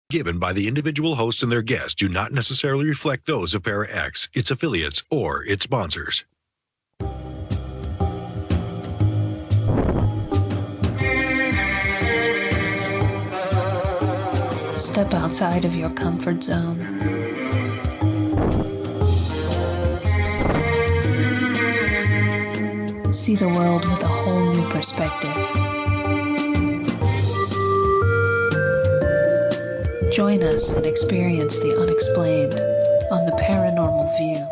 given by the individual host and their guests do not necessarily reflect those of Para X, its affiliates, or its sponsors. Step outside of your comfort zone. See the world with a whole new perspective. Join us and experience the unexplained on the Paranormal View.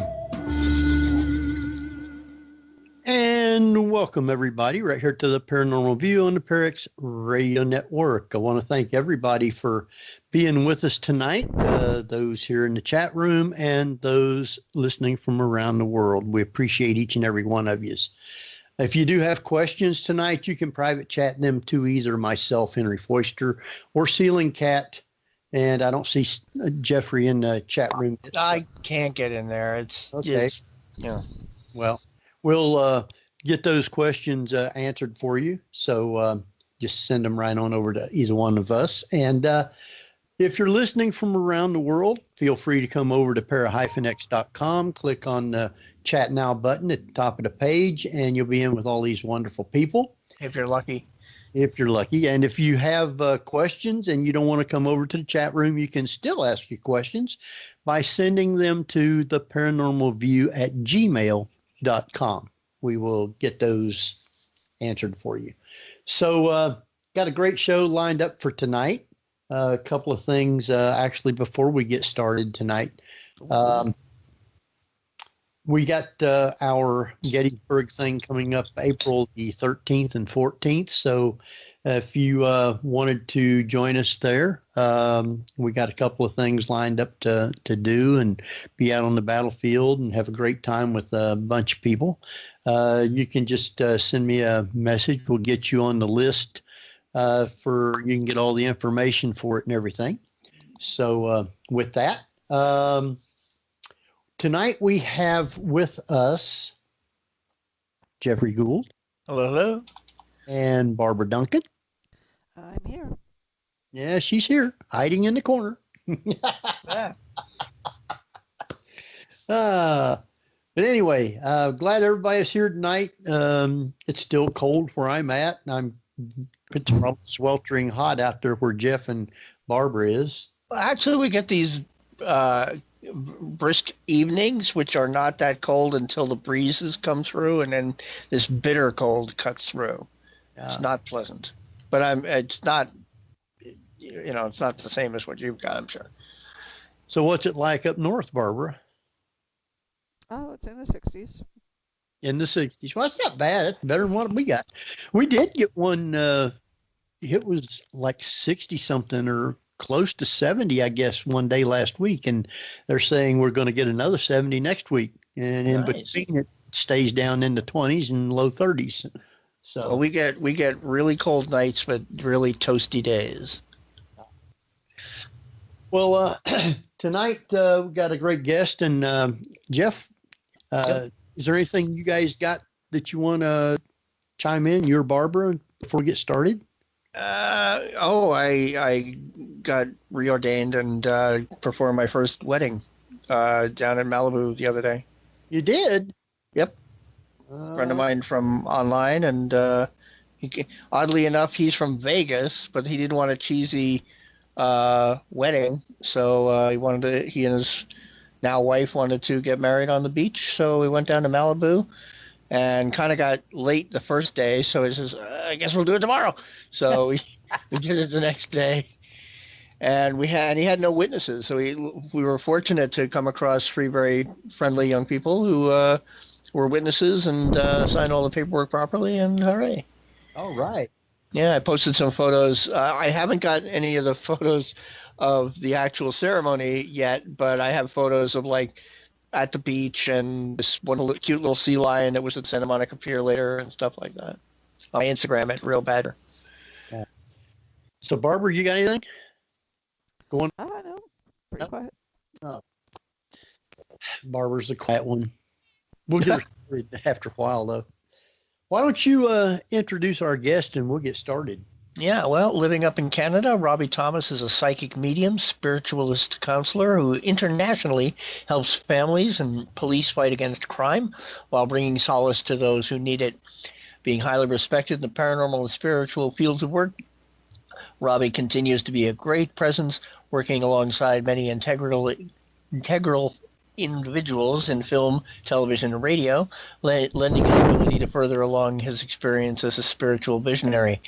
And welcome everybody right here to the Paranormal View on the Parax Radio Network. I want to thank everybody for being with us tonight, those here in the chat room and those listening from around the world. We appreciate each and every one of you. If you do have questions tonight, you can private chat them to either myself, Henry Foister, or Ceiling Cat. And I don't see Jeffrey in the chat room. I can't get in there. It's okay. Yeah. Well, we'll get those questions answered for you. So just send them right on over to either one of us. And if you're listening from around the world, feel free to come over to para-x.com, click on the chat now button at the top of the page, and you'll be in with all these wonderful people. If you're lucky. If you're lucky. And if you have questions and you don't want to come over to the chat room, you can still ask your questions by sending them to the paranormalview@gmail.com. We will get those answered for you. So got a great show lined up for tonight. A couple of things actually before we get started tonight. We got our Gettysburg thing coming up April the 13th and 14th. So if you wanted to join us there, we got a couple of things lined up to do and be out on the battlefield and have a great time with a bunch of people. You can just send me a message. We'll get you on the list you can get all the information for it and everything. So with that, tonight we have with us Jeffrey Gould. Hello, hello. And Barbara Duncan. I'm here. Yeah, she's here, hiding in the corner. Yeah. But anyway, glad everybody's here tonight. It's still cold where I'm at. It's probably sweltering hot out there where Jeff and Barbara is. Well, actually, we get these brisk evenings, which are not that cold until the breezes come through, and then this bitter cold cuts through. Yeah. It's not pleasant, but it's not, it's not the same as what you've got, I'm sure. So what's it like up north, Barbara? Oh, it's in the 60s. In the 60s. Well, that's not bad. It's better than what we got. We did get one, it was like 60-something or close to 70, I guess, one day last week, and they're saying we're going to get another 70 next week, and in between it stays down in the 20s and low 30s. So well, we get really cold nights, but really toasty days. Well, tonight we've got a great guest, and Jeff, yep. Is there anything you guys got that you want to chime in, you or Barbara, before we get started? I got reordained and performed my first wedding down in Malibu the other day. You did? Yep. A friend of mine from online, and oddly enough, he's from Vegas, but he didn't want a cheesy wedding, so he and his now wife wanted to get married on the beach, so we went down to Malibu. And kind of got late the first day, so he says, I guess we'll do it tomorrow. So we did it the next day. And he had no witnesses, so we were fortunate to come across three very friendly young people who were witnesses and signed all the paperwork properly, and hooray. All right. Yeah, I posted some photos. I haven't got any of the photos of the actual ceremony yet, but I have photos of, like, at the beach and this one cute little sea lion that was at Santa Monica Pier later and stuff like that. On my Instagram at Real Badger. Yeah. So, Barbara, you got anything? No, pretty quiet. Oh. Barbara's the quiet one. We'll get her started after a while, though. Why don't you introduce our guest and we'll get started? Yeah, well, living up in Canada, Robbie Thomas is a psychic medium, spiritualist counselor who internationally helps families and police fight against crime while bringing solace to those who need it. Being highly respected in the paranormal and spiritual fields of work, Robbie continues to be a great presence, working alongside many integral individuals in film, television, and radio, lending his ability to further along his experience as a spiritual visionary.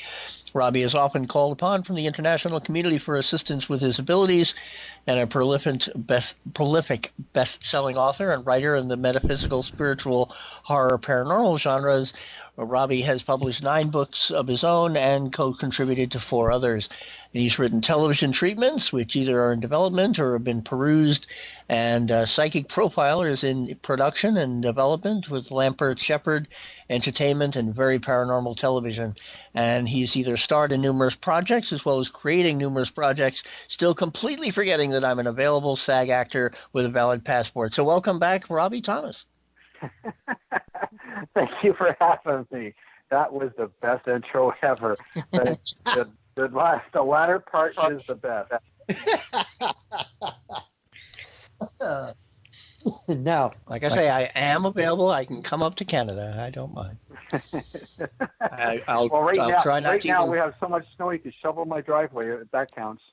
Robbie is often called upon from the international community for assistance with his abilities, and a prolific best-selling author and writer in the metaphysical, spiritual, horror, paranormal genres. Robbie has published 9 books of his own and co-contributed to 4 others. And he's written television treatments, which either are in development or have been perused, and Psychic Profiler is in production and development with Lambert Shepherd Entertainment and Very Paranormal Television. And he's either starred in numerous projects as well as creating numerous projects, still completely forgetting that I'm an available SAG actor with a valid passport. So welcome back, Robbie Thomas. Thank you for having me. That was the best intro ever. The latter part is the best. Now, like I say, I am available. I can come up to Canada. I don't mind. I'll try not right to. Now we have so much snow you can shovel my driveway. That counts.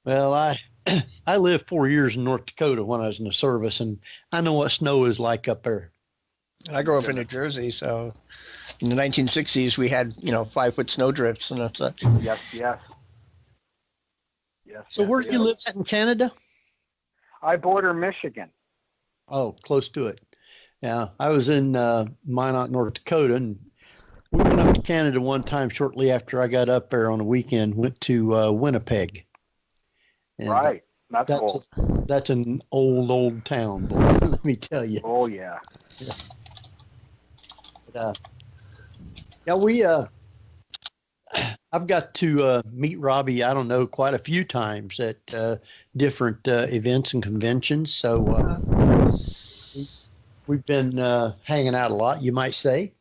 well, I lived 4 years in North Dakota when I was in the service, and I know what snow is like up there. I grew up in New Jersey, so in the 1960s we had 5-foot snow drifts and such. Yes. So where do you live at in Canada? I border Michigan. Oh, close to it. Yeah, I was in Minot, North Dakota, and we went up to Canada one time shortly after I got up there on a weekend. Went to Winnipeg. And Right, that's old. That's an old town, boy. Let me tell you. Oh yeah. But, I've got to meet Robbie, I don't know, quite a few times at different events and conventions. So we've been hanging out a lot, you might say.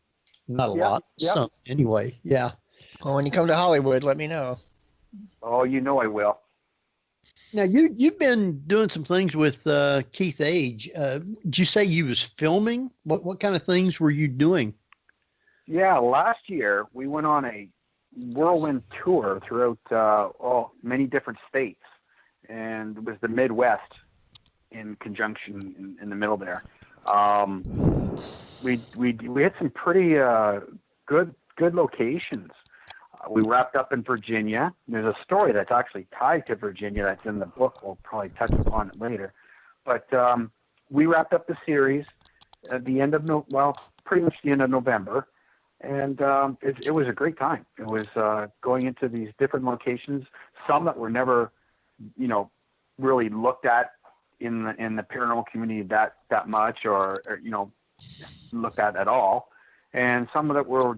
Not a lot, some anyway. Yeah. Well, when you come to Hollywood, let me know. Oh, you know I will. Now you've been doing some things with Keith Age. Did you say you was filming? What kind of things were you doing? Yeah, last year we went on a whirlwind tour throughout many different states, and it was the Midwest in conjunction in the middle there. We had some pretty good locations. We wrapped up in Virginia. There's a story that's actually tied to Virginia that's in the book. We'll probably touch upon it later. But we wrapped up the series at the end of pretty much the end of November. And it was a great time. It was going into these different locations, some that were never, really looked at in the paranormal community that much, or looked at all, and some of that were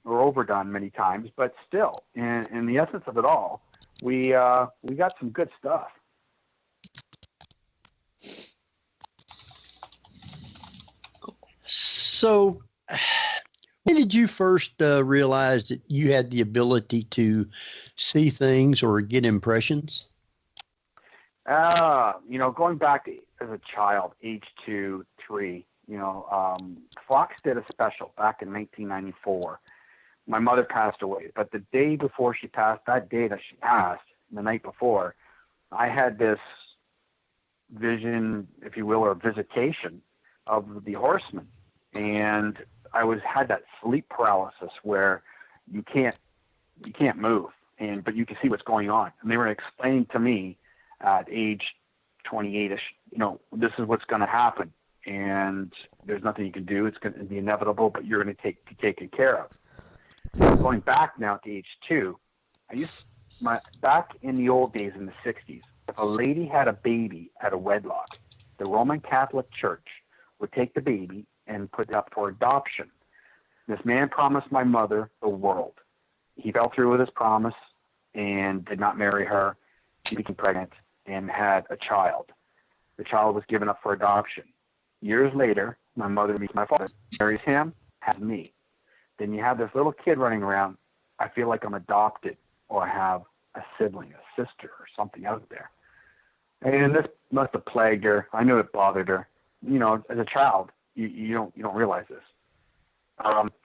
overdone many times. But still, in the essence of it all, we got some good stuff. So, when did you first realize that you had the ability to see things or get impressions? Going back as a child, age 2, 3, Fox did a special back in 1994. My mother passed away, but the day before she passed, that day that she passed, the night before, I had this vision, if you will, or visitation of the Horseman. And I had that sleep paralysis where you can't move, but you can see what's going on. And they were explaining to me at age 28ish, this is what's going to happen, and there's nothing you can do. It's going to be inevitable, but you're going to be taken care of. Going back now to age 2, back in the old days in the 60s, if a lady had a baby at a wedlock, the Roman Catholic Church would take the baby and put it up for adoption. This man promised my mother the world. He fell through with his promise and did not marry her. She became pregnant and had a child. The child was given up for adoption. Years later, my mother meets my father, marries him, has me. Then you have this little kid running around I feel like I'm adopted or I have a sibling, a sister or something out there. And this must have plagued her. I knew it bothered her. You know, as a child, you don't realize this.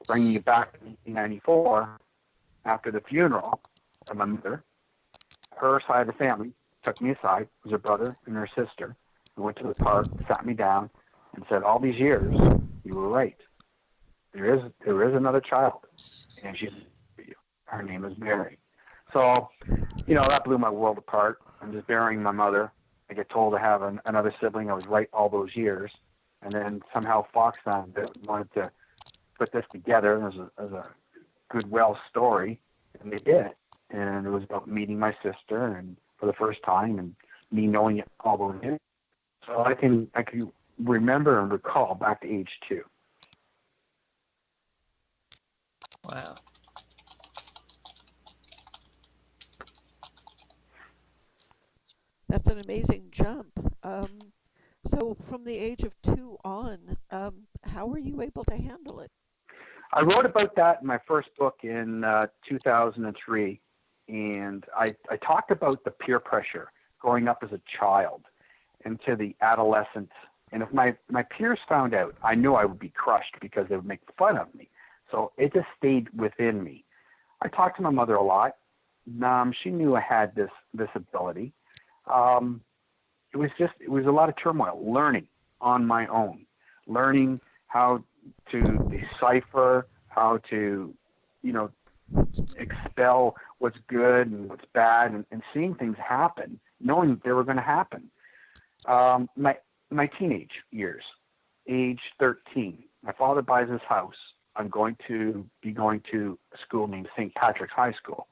Bringing it back to 1994, after the funeral of my mother, her side of the family took me aside. It was her brother and her sister. We went to the park, sat me down, and said, all these years, you were right. There is another child, and her name is Mary. So, you know, that blew my world apart. I'm just burying my mother. I get told to have another sibling. I was right all those years. And then somehow Fox found that wanted to put this together as a goodwill story, and they did. And it was about meeting my sister and for the first time, and me knowing it all those years. So I can remember and recall back to age 2. Wow. That's an amazing jump. So from the age of 2 on, how were you able to handle it? I wrote about that in my first book in 2003, and I talked about the peer pressure growing up as a child into the adolescence. And if my peers found out, I knew I would be crushed because they would make fun of me. So it just stayed within me. I talked to my mother a lot. She knew I had this ability. It was a lot of turmoil, learning on my own, learning how to decipher, how to, you know, expel what's good and what's bad, and seeing things happen, knowing that they were going to happen. My teenage years, age 13, my father buys this house. I'm going to be going to a school named St. Patrick's High School.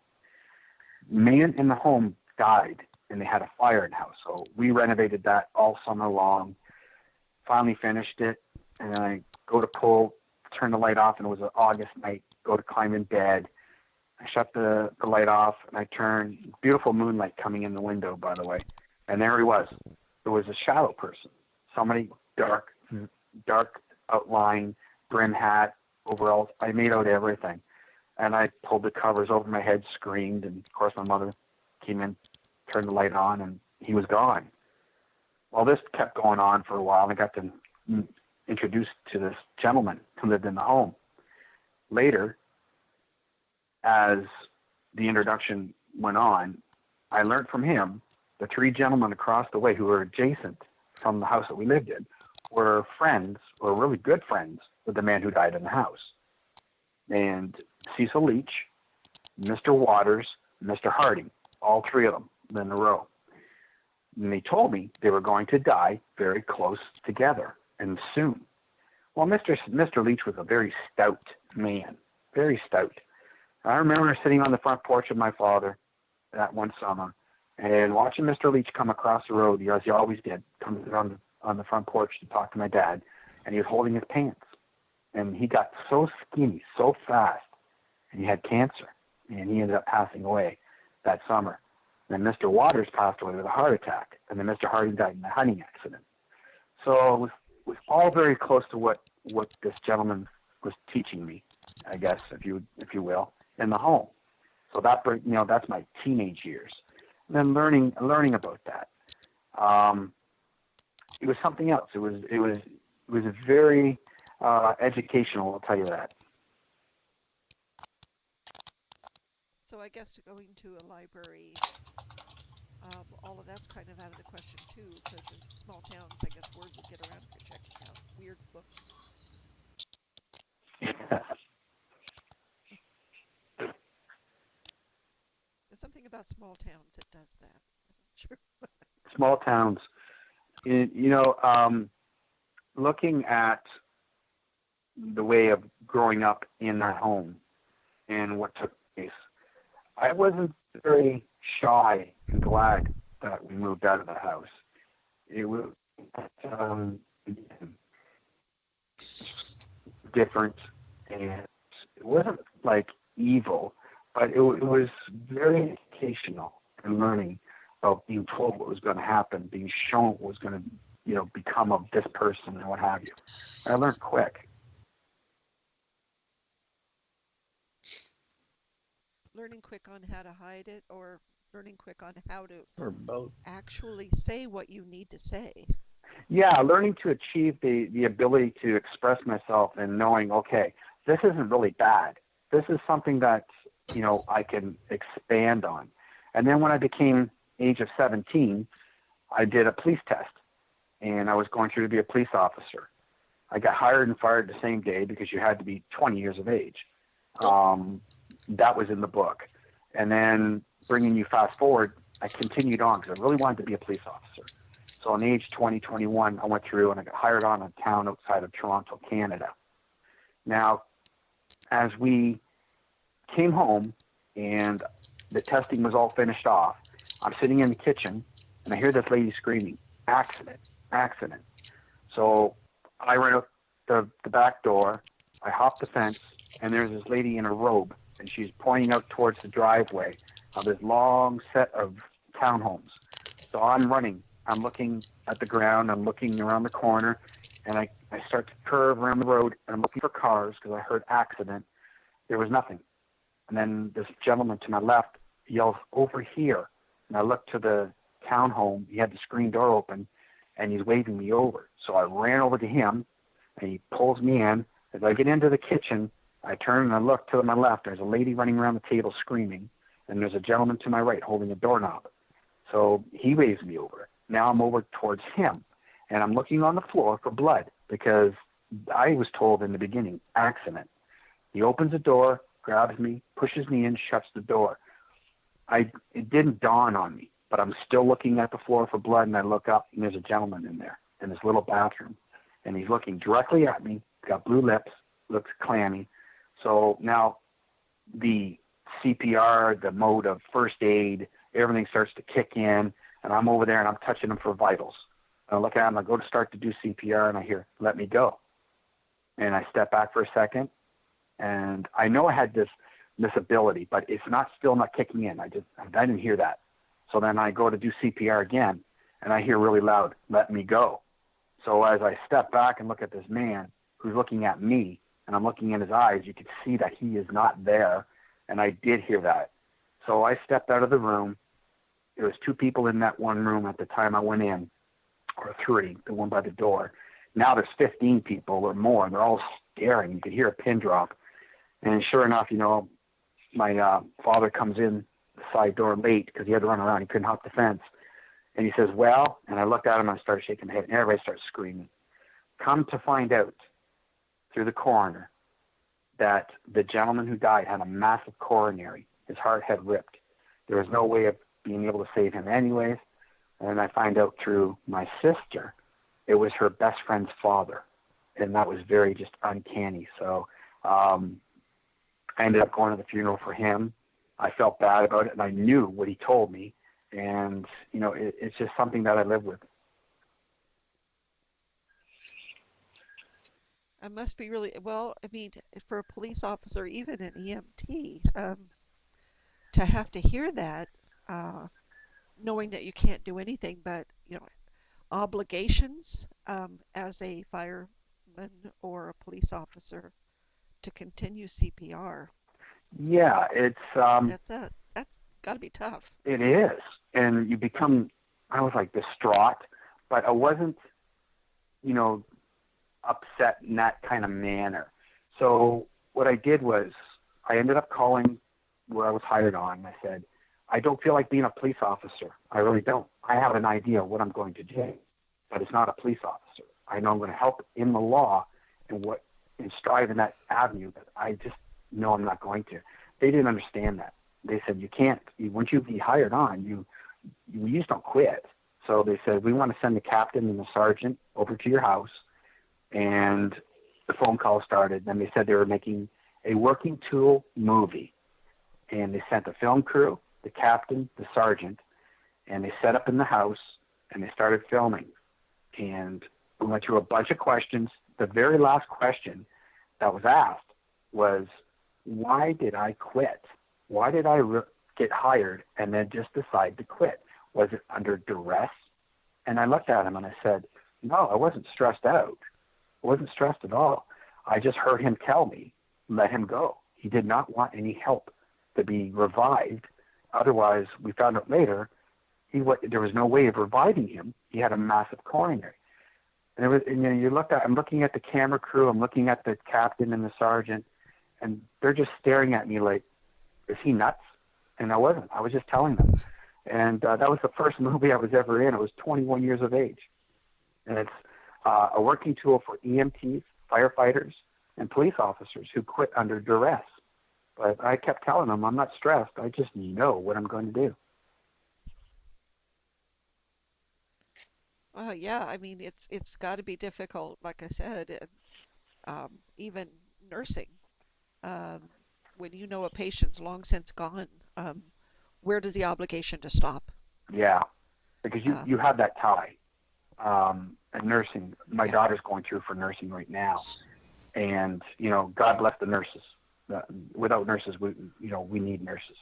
Man in the home died, and they had a fire in the house. So we renovated that all summer long, finally finished it, and then I go to turn the light off, and it was an August night, go to climb in bed. I shut the light off, and I turn, beautiful moonlight coming in the window, by the way, and there he was. It was a shadow person, somebody dark outline, brim hat, overalls. I made out everything. And I pulled the covers over my head, screamed, and of course my mother came in, turned the light on, and he was gone. Well, this kept going on for a while, and I got introduced to this gentleman who lived in the home. Later, as the introduction went on, I learned from him the 3 gentlemen across the way who were adjacent from the house that we lived in were friends, or really good friends, with the man who died in the house. And Cecil Leach, Mr. Waters, Mr. Harding, all 3 of them in a row. And they told me they were going to die very close together and soon. Well, Mr. Leach was a very stout man, very stout. I remember sitting on the front porch of my father that one summer and watching Mr. Leach come across the road, as he always did, come on the front porch to talk to my dad, and he was holding his pants. And he got so skinny, so fast, and he had cancer, and he ended up passing away that summer. And then Mr. Waters passed away with a heart attack, and then Mr. Harding died in a hunting accident. So it was all very close to what this gentleman was teaching me, I guess, if you will, in the home. So that's my teenage years. And then learning about that. It was something else. It was a very educational, I'll tell you that. So I guess going to a library, all of that's kind of out of the question too, because in small towns, I guess word would get around if you're checking out weird books. Yeah. There's something about small towns that does that. Sure. Small towns. Looking at the way of growing up in that home and what took place, I wasn't very shy and glad that we moved out of the house. It was different, and it wasn't like evil, but it was very educational and learning about being told what was going to happen, being shown what was going to become of this person and what have you. And I learned quick. learning quick on how to hide it, or learning quick on how to Or both. actually say what you need to say? Yeah, learning to achieve the ability to express myself and knowing, okay, this isn't really bad. This is something that, I can expand on. And then when I became age of 17, I did a police test, and I was going through to be a police officer. I got hired and fired the same day because you had to be 20 years of age. That was in the book. And then bringing you fast forward, I continued on because I really wanted to be a police officer. So on age 20, 21, I went through and I got hired on a town outside of Toronto, Canada. Now, as we came home and the testing was all finished off, I'm sitting in the kitchen and I hear this lady screaming, accident, accident. So I ran out the back door, I hopped the fence, and there's this lady in a robe, and she's pointing out towards the driveway of this long set of townhomes. So I'm running. I'm looking at the ground. I'm looking around the corner, and I start to curve around the road, and I'm looking for cars because I heard accident. There was nothing. And then this gentleman to my left yells, over here. And I look to the townhome. He had the screen door open, and he's waving me over. So I ran over to him, and he pulls me in. As I get into the kitchen, I turn and I look to my left. There's a lady running around the table screaming, and there's a gentleman to my right holding a doorknob. So he waves me over. Now I'm over towards him, and I'm looking on the floor for blood because I was told in the beginning, accident. He opens the door, grabs me, pushes me in, shuts the door. It didn't dawn on me, but I'm still looking at the floor for blood, and I look up, and there's a gentleman in there in this little bathroom, and he's looking directly at me, got blue lips, looks clammy. So now the CPR, the mode of first aid, everything starts to kick in, and I'm over there, and I'm touching him for vitals. And I look at him, I go to start to do CPR, and I hear, let me go. And I step back for a second, and I know I had this ability, but it's still not kicking in. I didn't hear that. So then I go to do CPR again, and I hear really loud, let me go. So as I step back and look at this man who's looking at me, and I'm looking in his eyes, you could see that he is not there, and I did hear that. So I stepped out of the room. There was 2 people in that one room at the time I went in, or 3, the one by the door. Now there's 15 people or more, and they're all staring. You could hear a pin drop. And sure enough, my father comes in the side door late because he had to run around. He couldn't hop the fence. And he says, well, and I looked at him and I started shaking my head, and everybody starts screaming. Come to find out through the coroner that the gentleman who died had a massive coronary. His heart had ripped. There was no way of being able to save him anyways. And I find out through my sister, it was her best friend's father. And that was very just uncanny. So I ended up going to the funeral for him. I felt bad about it, and I knew what he told me. And, it's just something that I live with. It must be really, well, I mean, for a police officer, even an EMT, to have to hear that, knowing that you can't do anything but, obligations as a fireman or a police officer to continue CPR. Yeah, it's That's got to be tough. It is, and you become, I was like distraught, but I wasn't, upset in that kind of manner. So what I did was I ended up calling where I was hired on. I said, I don't feel like being a police officer. I really don't. I have an idea of what I'm going to do, but it's not a police officer. I know I'm going to help in the law and strive in that avenue, but I just know I'm not going to. They didn't understand that. They said, you can't. Once you be hired on, you just don't quit. So they said, we want to send the captain and the sergeant over to your house. And the phone call started. Then they said they were making a working tool movie. And they sent the film crew, the captain, the sergeant, and they set up in the house, and they started filming. And we went through a bunch of questions. The very last question that was asked was, why did I quit? Why did I get hired and then just decide to quit? Was it under duress? And I looked at him and I said, no, I wasn't stressed out. I wasn't stressed at all. I just heard him tell me, let him go. He did not want any help. to be revived. Otherwise, we found out later, there was no way of reviving him. He had a massive coronary. And I'm looking at the camera crew, I'm looking at the captain and the sergeant, and they're just staring at me like, is he nuts? And I wasn't. I was just telling them. And that was the first movie I was ever in. I was 21 years of age. And it's a working tool for EMTs, firefighters, and police officers who quit under duress. But I kept telling them, I'm not stressed. I just know what I'm going to do. Well, yeah, I mean, it's got to be difficult, like I said, even nursing. Um, when you know a patient's long since gone, where does the obligation to stop? Yeah, because you have that tie. And nursing, my daughter's going through for nursing right now. And, God bless the nurses. Without nurses, we need nurses.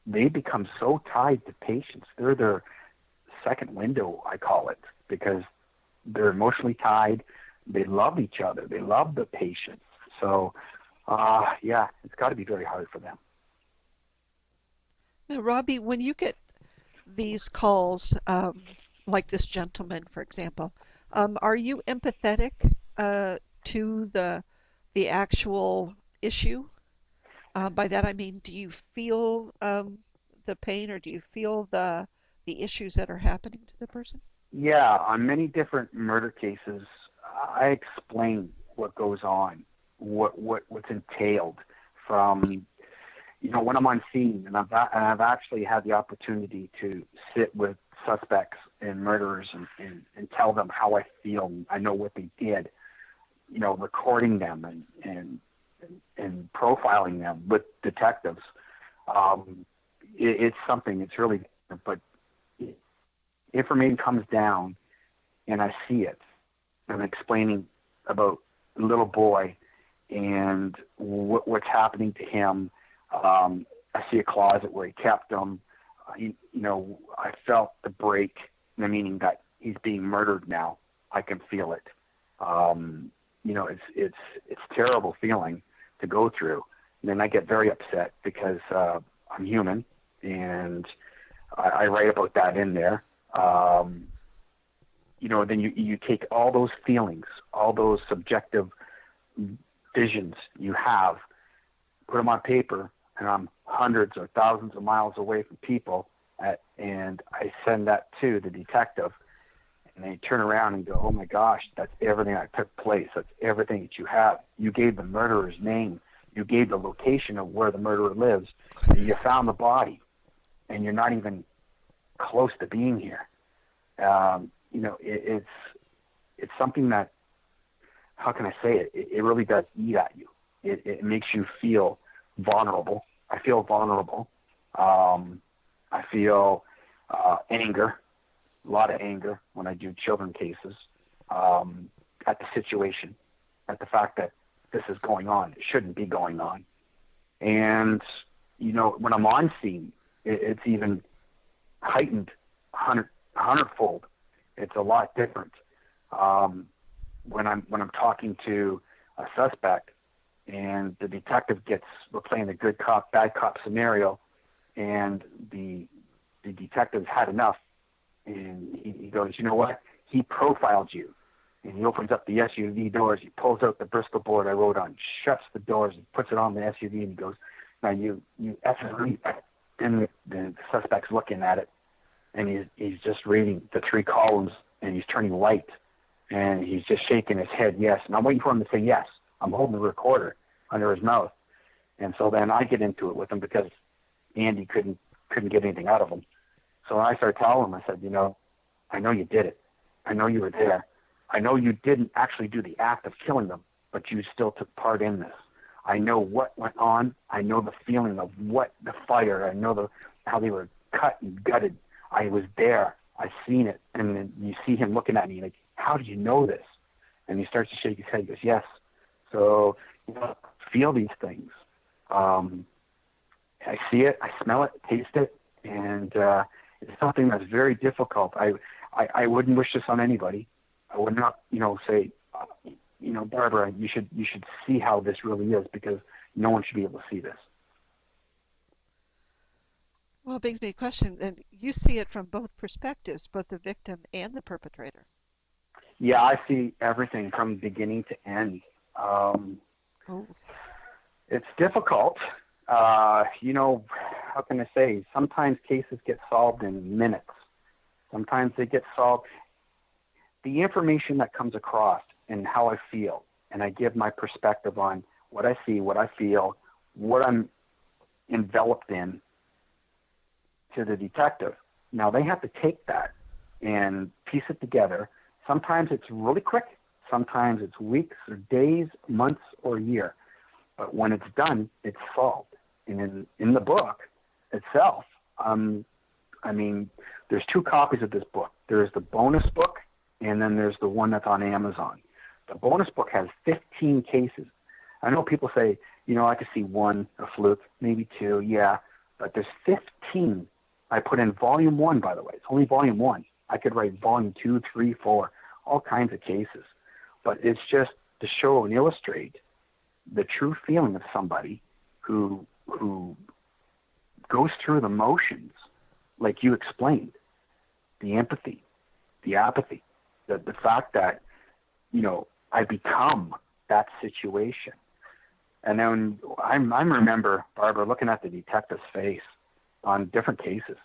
They become so tied to patients. They're their second window, I call it, because they're emotionally tied. They love each other. They love the patients. So, it's got to be very hard for them. Now, Robbie, when you get these calls, like this gentleman, for example, are you empathetic to the actual issue? By that I mean, do you feel the pain, or do you feel the issues that are happening to the person? Yeah, on many different murder cases, I explain what goes on, what's entailed from, when I'm on scene, and I've actually had the opportunity to sit with suspects and murderers and tell them how I feel. I know what they did, recording them and profiling them with detectives. It's something, it's really, but information comes down and I see it. I'm explaining about a little boy and what's happening to him. I see a closet where he kept them. I felt the break, meaning that he's being murdered now. I can feel it. It's terrible feeling to go through. And then I get very upset because I'm human, and I write about that in there. Then you take all those feelings, all those subjective visions you have, put them on paper, and I'm hundreds or thousands of miles away from people, and I send that to the detective, and they turn around and go, oh my gosh, that's everything that took place. That's everything that you have. You gave the murderer's name. You gave the location of where the murderer lives. You found the body, and you're not even close to being here. It's something that, how can I say it? It really does eat at you. It makes you feel vulnerable. I feel vulnerable. I feel anger, a lot of anger when I do children cases, at the situation, at the fact that this is going on. It shouldn't be going on. And, when I'm on scene, it's even heightened 100-fold. It's a lot different. When I'm talking to a suspect and the detective we're playing the good cop, bad cop scenario, and the detective's had enough, and he goes, you know what? He profiled you. And he opens up the SUV doors, he pulls out the Bristol board I wrote on, shuts the doors, and puts it on the SUV, and he goes, now you effing. And the suspect's looking at it, and he's just reading the 3 columns, and he's turning white, and he's just shaking his head yes. And I'm waiting for him to say yes. I'm holding the recorder under his mouth. And so then I get into it with him because Andy couldn't get anything out of him. So I started telling him, I said, I know you did it. I know you were there. I know you didn't actually do the act of killing them, but you still took part in this. I know what went on. I know the feeling of the fire. I know how they were cut and gutted. I was there. I seen it. And then you see him looking at me like, how did you know this? And he starts to shake his head. He goes, yes. So, feel these things. I see it. I smell it, taste it. And it's something that's very difficult. I wouldn't wish this on anybody. I would not, say, Barbara, you should see how this really is, because no one should be able to see this. Well, it begs me a question. And you see it from both perspectives, both the victim and the perpetrator. Yeah, I see everything from beginning to end. It's difficult. You know, how can I say? Sometimes cases get solved in minutes. Sometimes they get solved. The information that comes across and how I feel, and I give my perspective on what I see, what I feel, what I'm enveloped in to the detective. Now they have to take that and piece it together. Sometimes it's really quick. Sometimes it's weeks or days, months or a year. But when it's done, it's solved. And in the book itself, I mean, there's 2 copies of this book. There's the bonus book, and then there's the one that's on Amazon. The bonus book has 15 cases. I know people say, you know, I could see 1, a fluke, maybe 2, yeah. But there's 15. I put in volume 1, by the way. It's only volume 1. I could write volume 2, 3, 4, all kinds of cases. But it's just to show and illustrate the true feeling of somebody who goes through the motions, like you explained, the empathy, the apathy, the fact that, you know, I become that situation. And then I remember, Barbara, looking at the detective's face on different cases,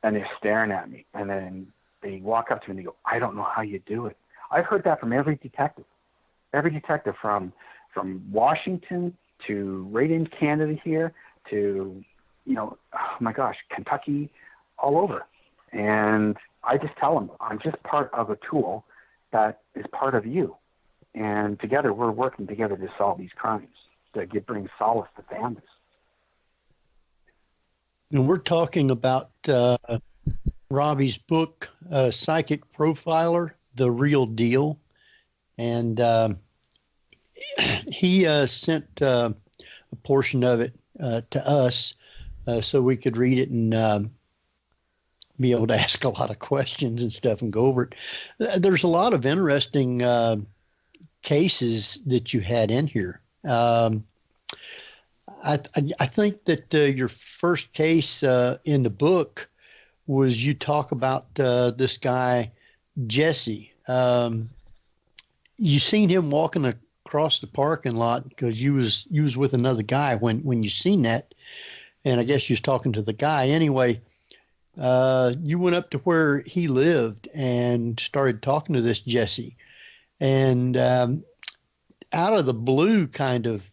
and they're staring at me, and then they walk up to me and they go, I don't know how you do it. I've heard that from every detective from Washington to right in Canada here to, you know, oh my gosh, Kentucky, all over. And I just tell them, I'm just part of a tool that is part of you. And together, we're working together to solve these crimes, to bring solace to families. And we're talking about Robbie's book, Psychic Profiler, The Real Deal. And he sent a portion of it to us so we could read it and be able to ask a lot of questions and stuff and go over it. There's a lot of interesting cases that you had in here. I think that your first case in the book was you talk about this guy, Jesse. You seen him walking across the parking lot because you was with another guy when you seen that, and I guess you was talking to the guy anyway. You went up to where he lived and started talking to this Jesse, and out of the blue, kind of,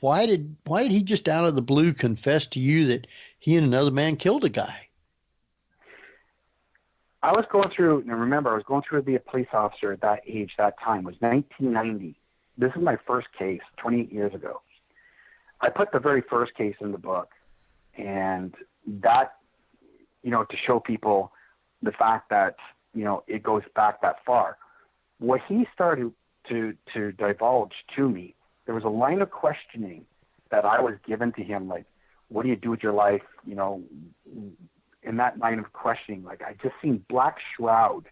why did he just out of the blue confess to you that he and another man killed a guy? I was going through, and remember, I was going through to be a police officer at that age, that time. It was 1990. This is my first case, 28 years ago. I put the very first case in the book, and that, you know, to show people the fact that, you know, it goes back that far. What he started to divulge to me, there was a line of questioning that I was given to him, like, what do you do with your life? You know, in that line of questioning, like, I just seen black shroud,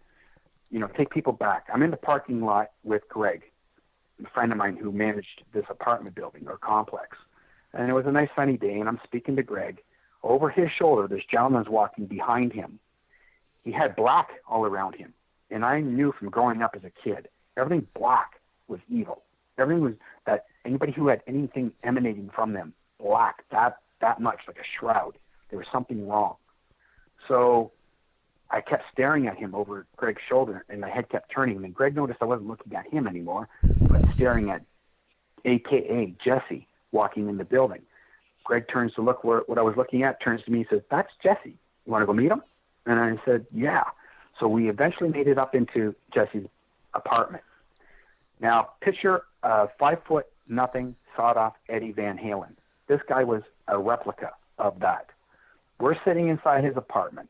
you know, take people back. I'm in the parking lot with Greg, a friend of mine who managed this apartment building or complex. And it was a nice sunny day, and I'm speaking to Greg. Over his shoulder, this gentleman's walking behind him. He had black all around him. And I knew from growing up as a kid, everything black was evil. Everything was that anybody who had anything emanating from them, black, that much, like a shroud. There was something wrong. So I kept staring at him over Greg's shoulder, and my head kept turning. And Greg noticed I wasn't looking at him anymore, but staring at AKA Jesse walking in the building. Greg turns to look what I was looking at, turns to me and says, that's Jesse. You want to go meet him? And I said, yeah. So we eventually made it up into Jesse's apartment. Now, picture a 5'0" sawed-off Eddie Van Halen. This guy was a replica of that. We're sitting inside his apartment.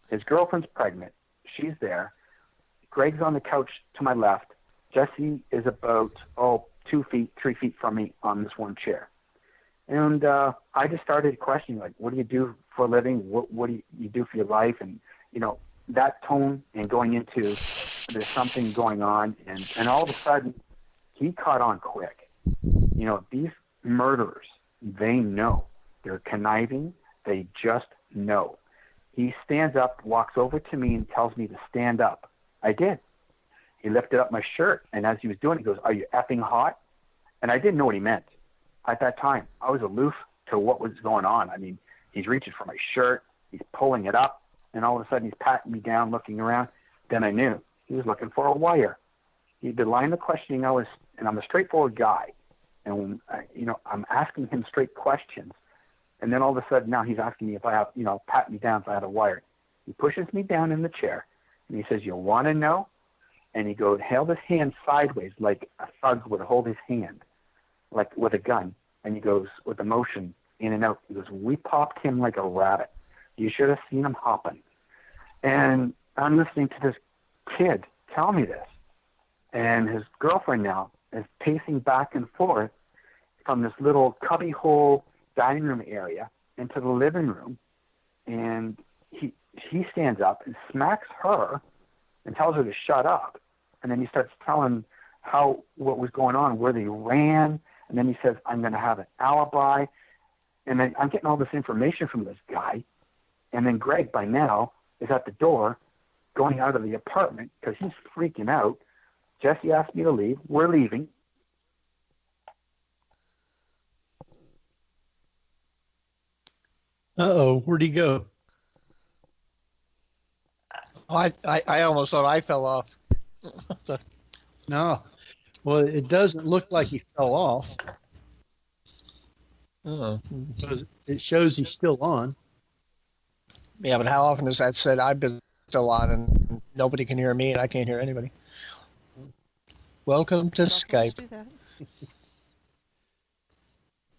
His girlfriend's pregnant. She's there. Greg's on the couch to my left. Jesse is about, 2 feet, 3 feet from me on this one chair. And I just started questioning, like, what do you do for a living? What do you do for your life? And, you know, that tone and going into there's something going on. And all of a sudden, he caught on quick. You know, these murderers, they know. They're conniving. They just No. He stands up, walks over to me, and tells me to stand up. I did. He lifted up my shirt, and as he was doing it, he goes, "Are you effing hot?" And I didn't know what he meant. At that time, I was aloof to what was going on. I mean, he's reaching for my shirt, he's pulling it up, and all of a sudden he's patting me down, looking around. Then I knew he was looking for a wire. The line of questioning and I'm a straightforward guy, and I'm asking him straight questions, and then all of a sudden now he's asking me if I have, pat me down if I had a wire. He pushes me down in the chair, and he says, "You want to know?" And he goes, held his hand sideways like a thug would hold his hand, like with a gun, and he goes with a motion in and out. He goes, "We popped him like a rabbit. You should have seen him hopping." And I'm listening to this kid tell me this. And his girlfriend now is pacing back and forth from this little cubbyhole dining room area into the living room. And he stands up and smacks her and tells her to shut up. And then he starts telling what was going on, where they ran. And then he says, "I'm going to have an alibi." And then I'm getting all this information from this guy. And then Greg, by now, is at the door going out of the apartment because he's freaking out. Jesse asked me to leave. We're leaving. Uh-oh, where'd he go? I almost thought I fell off. No. Well, it doesn't look like he fell off. Oh. It shows he's still on. Yeah, but how often is that said? I've been still on and nobody can hear me and I can't hear anybody. Welcome to Skype. Do that.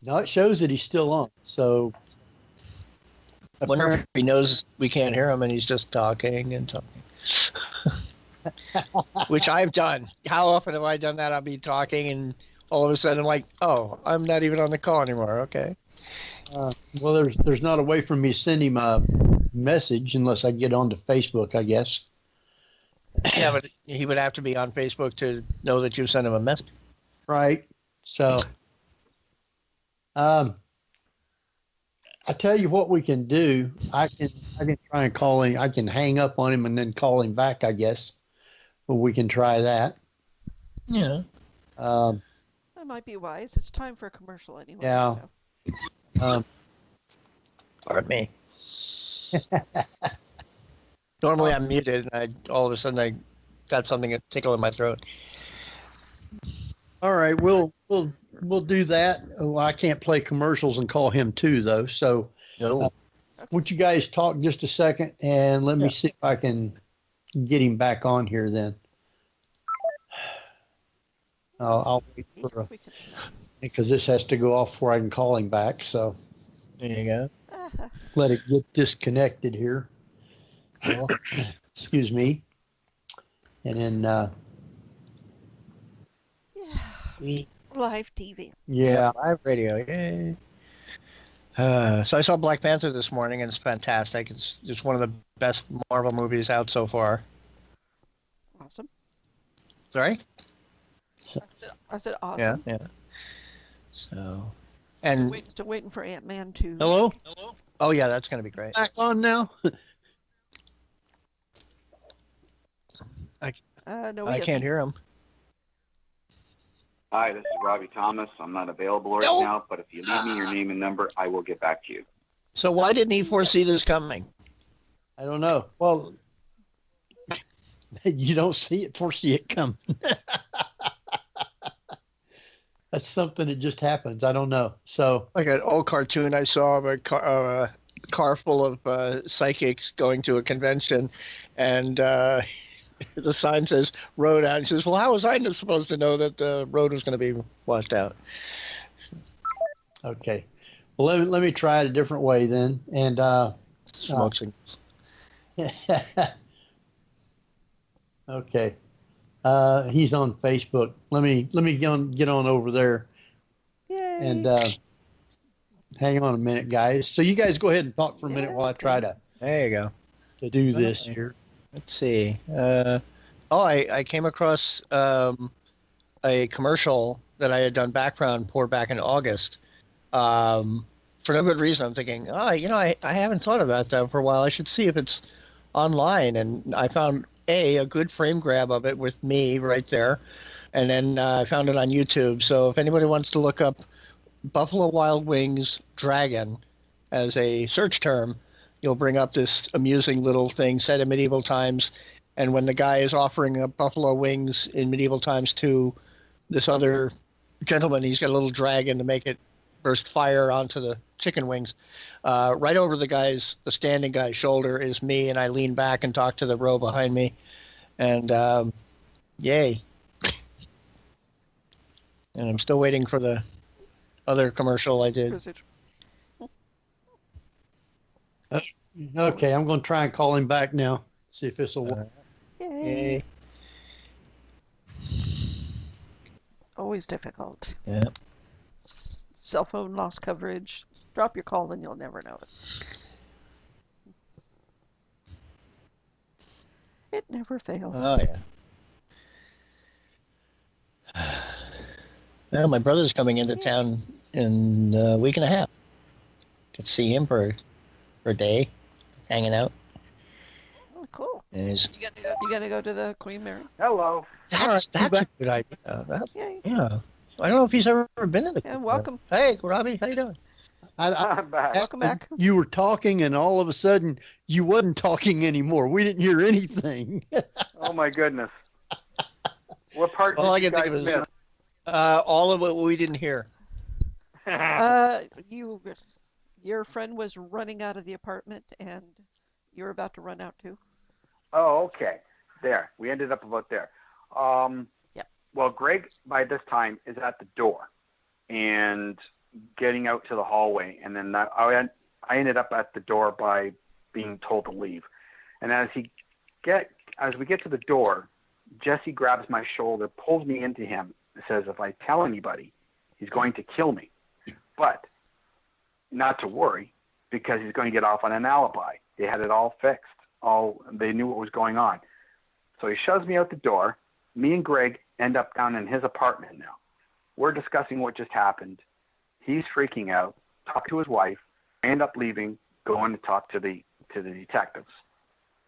No, it shows that he's still on. So I wonder if he knows we can't hear him and he's just talking and talking. Which I've done. How often have I done that? I'll be talking and all of a sudden I'm like, "Oh, I'm not even on the call anymore." Okay. Well, there's not a way for me to send him a message unless I get onto Facebook, I guess. Yeah, but he would have to be on Facebook to know that you sent him a message. Right. So, I tell you what we can do. I can try and call him. I can hang up on him and then call him back, I guess. But we can try that. Yeah. That might be wise. It's time for a commercial anyway. Yeah. So. Pardon me. Normally I'm muted, and all of a sudden I got something that tickle in my throat. All right, we'll do that. Oh, I can't play commercials and call him too, though. So, No. would you guys talk just a second and let me see if I can get him back on here then. I'll wait for because this has to go off before I can call him back. So There you go. let it get disconnected here. Excuse me. And then, Live TV. yeah. Live radio. Yay. So I saw Black Panther this morning, and it's fantastic. It's one of the best Marvel movies out so far. Awesome. Sorry? I said awesome. Yeah. So, and Still waiting for Ant-Man to. Hello? oh yeah, that's gonna be great. Back on now? No, I can't hear him. Hi, this is Robbie Thomas. I'm not available right now, but if you leave me your name and number, I will get back to you. So why didn't he foresee this coming? I don't know. Well, you don't foresee it coming. That's something that just happens. I don't know. So Like an old cartoon I saw of a car full of psychics going to a convention, and the sign says road out. He says, "Well, how was I supposed to know that the road was going to be washed out?" okay. Well, let me try it a different way then. And Smoke signals. okay. He's on Facebook. Let me get on over there. Yay. And hang on a minute, guys. So you guys go ahead and talk for a minute while I try to There you go. do this here. Let's see. I came across a commercial that I had done background for back in August for no good reason, I'm thinking, I haven't thought about that for a while. I should see if it's online. And I found a good frame grab of it with me right there. And then I found it on YouTube. So if anybody wants to look up Buffalo Wild Wings Dragon as a search term, you'll bring up this amusing little thing set in medieval times. And when the guy is offering up buffalo wings in medieval times to this other gentleman, he's got a little dragon to make it burst fire onto the chicken wings. Right over the standing guy's shoulder is me, and I lean back and talk to the row behind me. And yay. And I'm still waiting for the other commercial I did. Okay, I'm going to try and call him back now. See if this will work. Yay. Always difficult. Yeah. Cell phone lost coverage. Drop your call and you'll never know it. It never fails. Oh, yeah. Well, my brother's coming into town in a week and a half. Get to see him for a day, hanging out. Oh, cool. And You gonna go to the Queen Mary? Hello. That's a good idea. Yeah. I don't know if he's ever been in the. Yeah, welcome. Hey, Robbie, how you doing? I'm back. Welcome back. You were talking, and all of a sudden, you wasn't talking anymore. We didn't hear anything. Oh my goodness. What part All I did you can guys think of is miss? all of it we didn't hear. Your friend was running out of the apartment, and you were about to run out too. Oh, okay. There. We ended up about there. Yeah. Well, Greg, by this time, is at the door and getting out to the hallway. And then I ended up at the door by being told to leave. And as we get to the door, Jesse grabs my shoulder, pulls me into him, and says, if I tell anybody, he's going to kill me. But not to worry, because he's going to get off on an alibi. They had it all fixed. They knew what was going on. So he shoves me out the door. Me and Greg end up down in his apartment now. We're discussing what just happened. He's freaking out, talk to his wife. I end up leaving, going to talk to the detectives.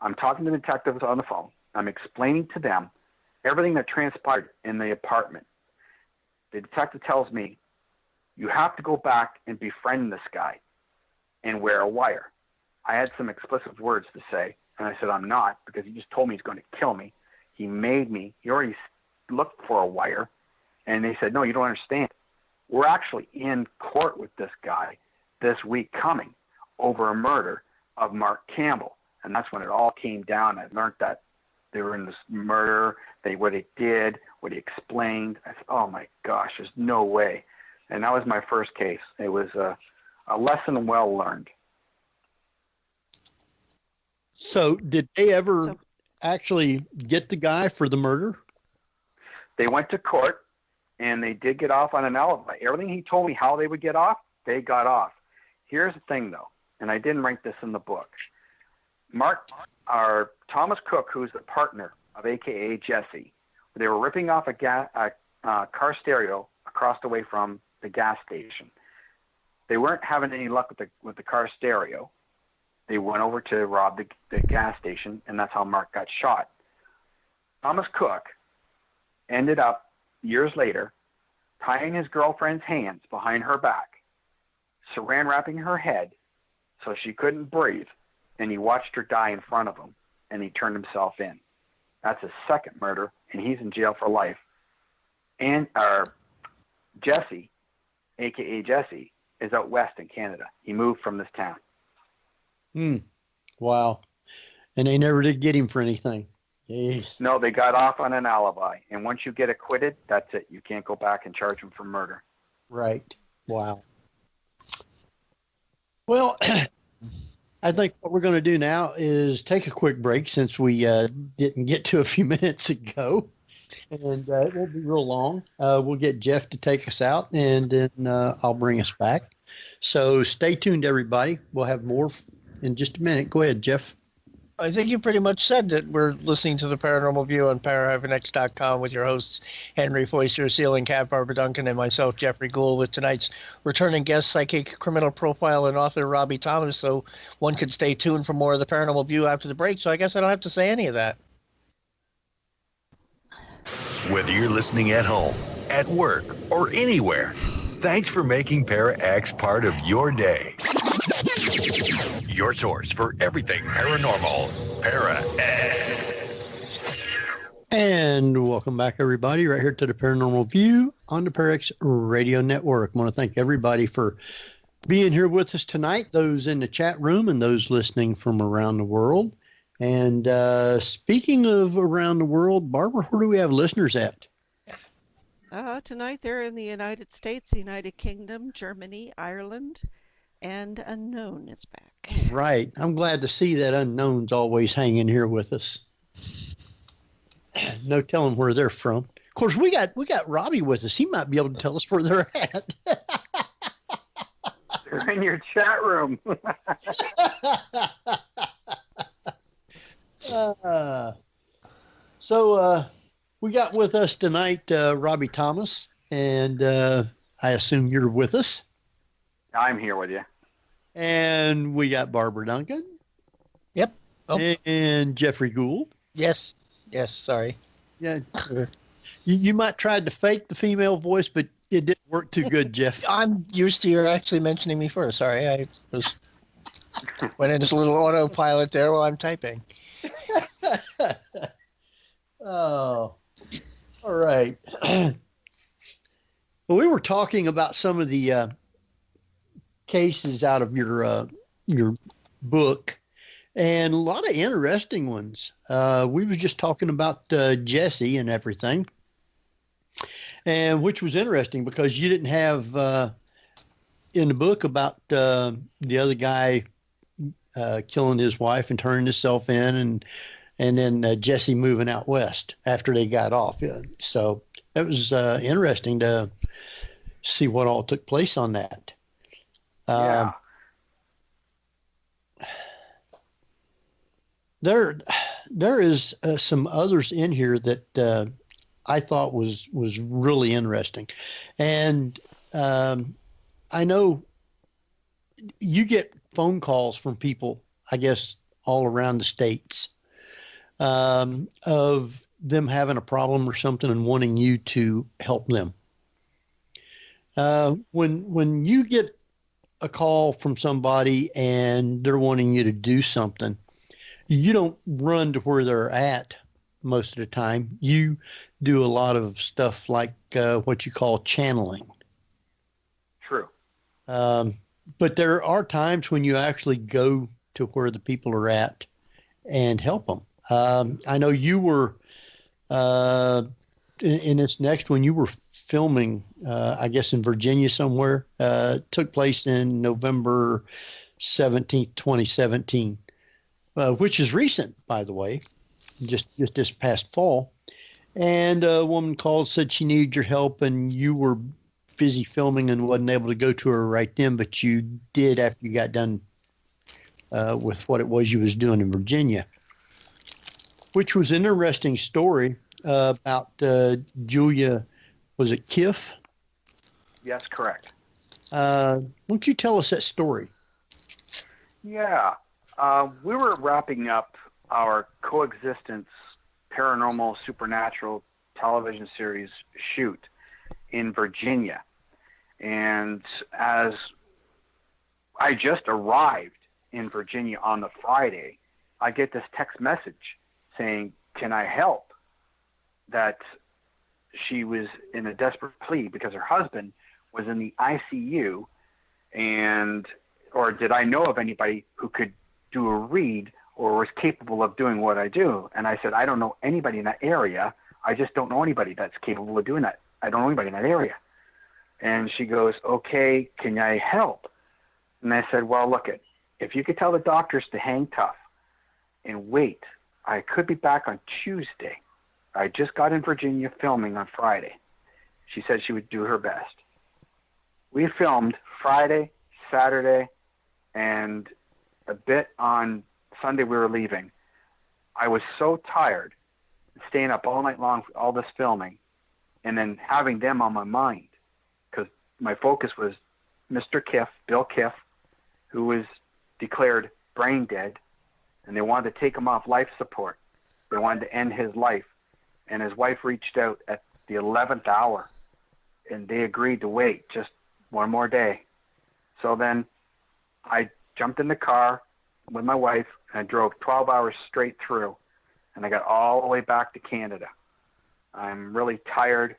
I'm talking to the detectives on the phone. I'm explaining to them everything that transpired in the apartment. The detective tells me, you have to go back and befriend this guy and wear a wire. I had some explicit words to say, and I said I'm not, because he just told me he's going to kill me. He made me. He already looked for a wire, and they said, no, you don't understand. We're actually in court with this guy this week coming over a murder of Mark Campbell, and that's when it all came down. I learned that they were in this murder, what they did, what he explained. I said, oh my gosh, there's no way. And that was my first case. It was a lesson well learned. So did they ever actually get the guy for the murder? They went to court, and they did get off on an alibi. Everything he told me how they would get off, they got off. Here's the thing, though, and I didn't write this in the book. Thomas Cook, who's the partner of AKA Jesse, they were ripping off a car stereo across the way from the gas station. They weren't having any luck with the car stereo. They went over to rob the gas station, and that's how Mark got shot. Thomas Cook ended up, years later, tying his girlfriend's hands behind her back, saran wrapping her head so she couldn't breathe, and he watched her die in front of him, and he turned himself in. That's his second murder, and he's in jail for life. And Jesse, a.k.a. Jesse, is out west in Canada. He moved from this town. Wow. And they never did get him for anything. Jeez. No, they got off on an alibi. And once you get acquitted, that's it. You can't go back and charge him for murder. Right. Wow. Well, I think what we're going to do now is take a quick break since we didn't get to a few minutes ago. And it won't be real long. We'll get Jeff to take us out, and then I'll bring us back. So stay tuned, everybody. We'll have more in just a minute. Go ahead, Jeff. I think you pretty much said that. We're listening to the Paranormal View on Para-X.com with your hosts, Henry Foister, Ceiling Cat, Barbara Duncan, and myself, Jeffrey Gould, with tonight's returning guest, psychic, criminal profile, and author Robbie Thomas, so one could stay tuned for more of the Paranormal View after the break, so I guess I don't have to say any of that. Whether you're listening at home, at work, or anywhere, thanks for making Para-X part of your day. Your source for everything paranormal, Para-X. And welcome back, everybody, right here to the Paranormal View on the Para-X Radio Network. I want to thank everybody for being here with us tonight, those in the chat room and those listening from around the world. And speaking of around the world, Barbara, where do we have listeners at? Tonight they're in the United States, United Kingdom, Germany, Ireland, and Unknown is back. Right. I'm glad to see that Unknown's always hanging here with us. No telling where they're from. Of course, we got Robbie with us. He might be able to tell us where they're at. They're in your chat room. So we got with us tonight Robbie Thomas, and I assume you're with us. I'm here with you. And we got Barbara Duncan. Yep. Oh. And Jeffrey Gould. Yes, sorry. Yeah. You might try to fake the female voice, but it didn't work too good, Jeff. I'm used to your actually mentioning me first. Sorry, I went into a little autopilot there while I'm typing. Oh, all right. Well, we were talking about some of the cases out of your book, and a lot of interesting ones. We was just talking about Jesse and everything, and which was interesting because you didn't have in the book about the other guy killing his wife and turning himself in, and then Jesse moving out west after they got off. So it was interesting to see what all took place on that. Yeah. There is some others in here that I thought was really interesting, and I know you get phone calls from people, I guess, all around the states, of them having a problem or something and wanting you to help them. When you get a call from somebody and they're wanting you to do something, you don't run to where they're at most of the time. You do a lot of stuff like what you call channeling. True. But there are times when you actually go to where the people are at and help them. I know you were in this next one, you were filming, I guess, in Virginia somewhere. Took place in November 17th, 2017, which is recent, by the way, just this past fall. And a woman called, said she needed your help, and you were busy filming and wasn't able to go to her right then, but you did after you got done with what it was you was doing in Virginia, which was an interesting story about Julia. Was it Kiff? Yes, correct. Why don't you tell us that story? Yeah. We were wrapping up our Coexistence Paranormal Supernatural television series shoot in Virginia. And as I just arrived in Virginia on the Friday, I get this text message saying, "Can I help?" That she was in a desperate plea because her husband was in the ICU, or did I know of anybody who could do a read or was capable of doing what I do? And I said, I don't know anybody in that area. I just don't know anybody that's capable of doing that. I don't know anybody in that area. And she goes, okay, can I help? And I said, well, look, if you could tell the doctors to hang tough and wait, I could be back on Tuesday. I just got in Virginia filming on Friday. She said she would do her best. We filmed Friday, Saturday, and a bit on Sunday we were leaving. I was so tired, staying up all night long for all this filming, and then having them on my mind, because my focus was Mr. Kiff, Bill Kiff, who was declared brain dead, and they wanted to take him off life support. They wanted to end his life, and his wife reached out at the 11th hour, and they agreed to wait just one more day. So then I jumped in the car with my wife, and I drove 12 hours straight through, and I got all the way back to Canada. I'm really tired,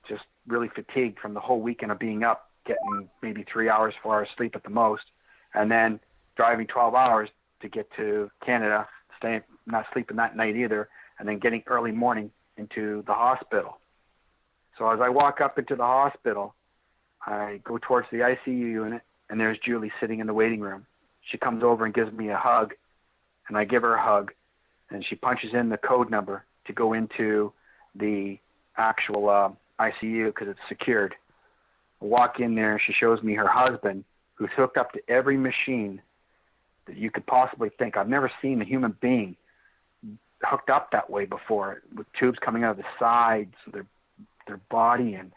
just really fatigued from the whole weekend of being up, getting maybe 3 hours, 4 hours sleep at the most, and then driving 12 hours to get to Canada, not sleeping that night either, and then getting early morning into the hospital. So as I walk up into the hospital, I go towards the ICU unit, and there's Julie sitting in the waiting room. She comes over and gives me a hug, and I give her a hug, and she punches in the code number to go into the actual ICU because it's secured. I walk in there, and she shows me her husband, who's hooked up to every machine that you could possibly think. I've never seen a human being hooked up that way before, with tubes coming out of the sides of their body and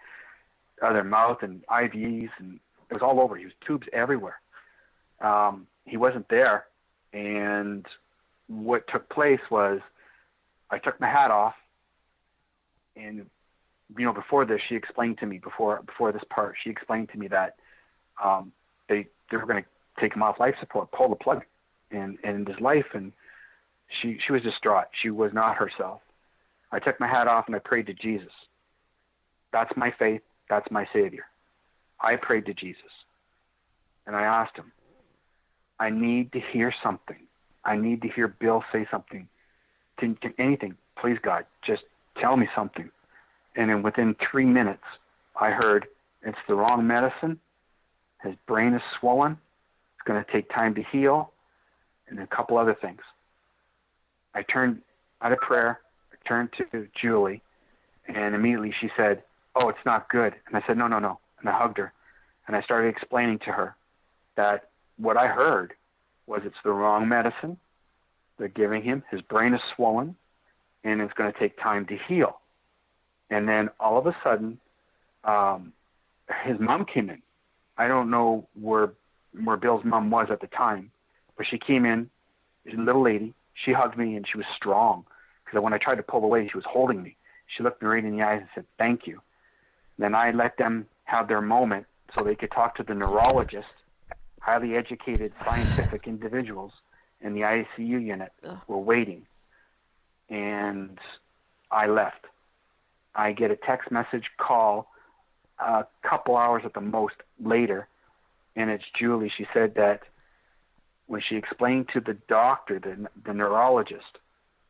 their mouth, and IVs, and it was all over. He was tubes everywhere. He wasn't there, and what took place was I took my hat off, and before this, she explained to me before this part, she explained to me that they were going to take him off life support, pull the plug in his life, and she was distraught. She was not herself. I took my hat off and I prayed to Jesus. That's my faith. That's my Savior. I prayed to Jesus, and I asked him, I need to hear something. I need to hear Bill say something. To anything, please, God, just tell me something. And then within 3 minutes, I heard, it's the wrong medicine. His brain is swollen. It's going to take time to heal, and a couple other things. I turned out of prayer. I turned to Julie, and immediately she said, oh, it's not good. And I said, no. And I hugged her, and I started explaining to her that what I heard was it's the wrong medicine they're giving him. His brain is swollen, and it's going to take time to heal. And then all of a sudden, his mom came in. I don't know where Bill's mom was at the time, but she came in. She's a little lady. She hugged me, and she was strong, because when I tried to pull away, she was holding me. She looked me right in the eyes and said, thank you. Then I let them have their moment so they could talk to the neurologist, highly educated, scientific individuals in the ICU unit were waiting. And I left. I get a text message call a couple hours at the most later, and it's Julie. She said that when she explained to the doctor, the neurologist,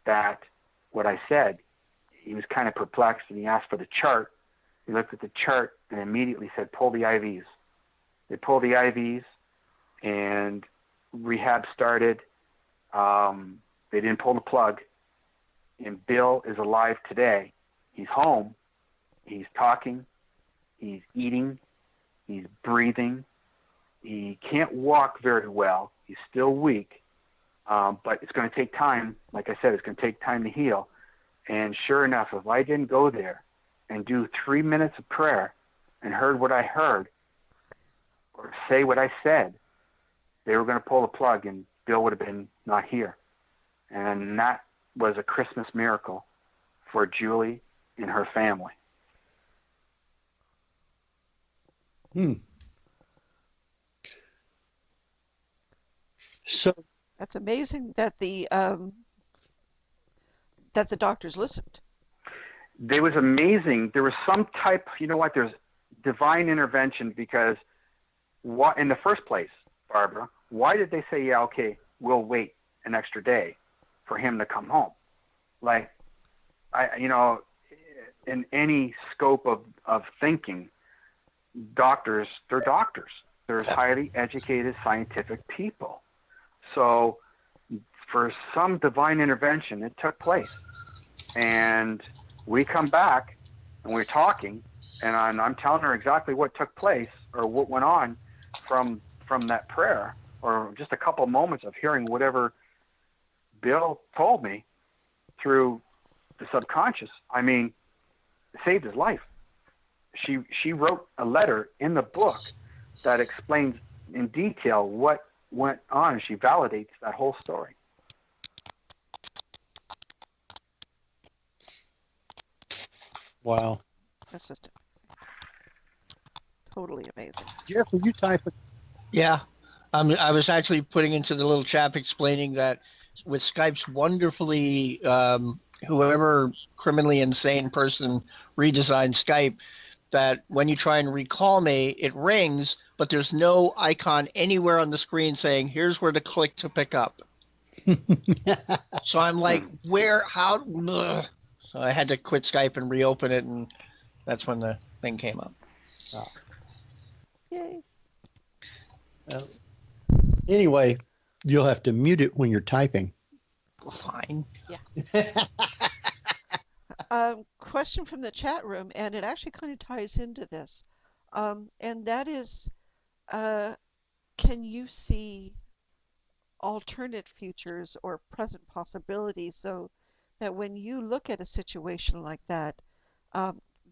that what I said, he was kind of perplexed, and he asked for the chart. He looked at the chart and immediately said, pull the IVs. They pulled the IVs, and rehab started. They didn't pull the plug, and Bill is alive today. He's home. He's talking. He's eating. He's breathing. He can't walk very well. He's still weak, but it's going to take time. Like I said, it's going to take time to heal. And sure enough, if I didn't go there and do 3 minutes of prayer and heard what I heard or say what I said, they were going to pull the plug, and Bill would have been not here. And that was a Christmas miracle for Julie and her family. So That's amazing that the doctors listened. It was amazing. There was some type, there's divine intervention, because what in the first place, Barbara, why did they say, yeah, okay, we'll wait an extra day for him to come home? Like, in any scope of thinking, doctors, they're doctors. They're highly educated, scientific people. So for some divine intervention, it took place. And we come back, and we're talking, and I'm telling her exactly what took place or what went on from that prayer, or just a couple moments of hearing whatever Bill told me through the subconscious, it saved his life. She wrote a letter in the book that explains in detail what went on. She validates that whole story. Wow. That's just totally amazing. Jeff, will you type it? Yeah. I was actually putting into the little chat explaining that with Skype's wonderfully, whoever criminally insane person redesigned Skype, that when you try and recall me, it rings, but there's no icon anywhere on the screen saying, here's where to click to pick up. So I'm like, where, how? Ugh. So I had to quit Skype and reopen it, and that's when the thing came up. Oh. Yay. Anyway, you'll have to mute it when you're typing. Fine. Yeah. Question from the chat room, and it actually kind of ties into this. And that is, can you see alternate futures or present possibilities so that when you look at a situation like that,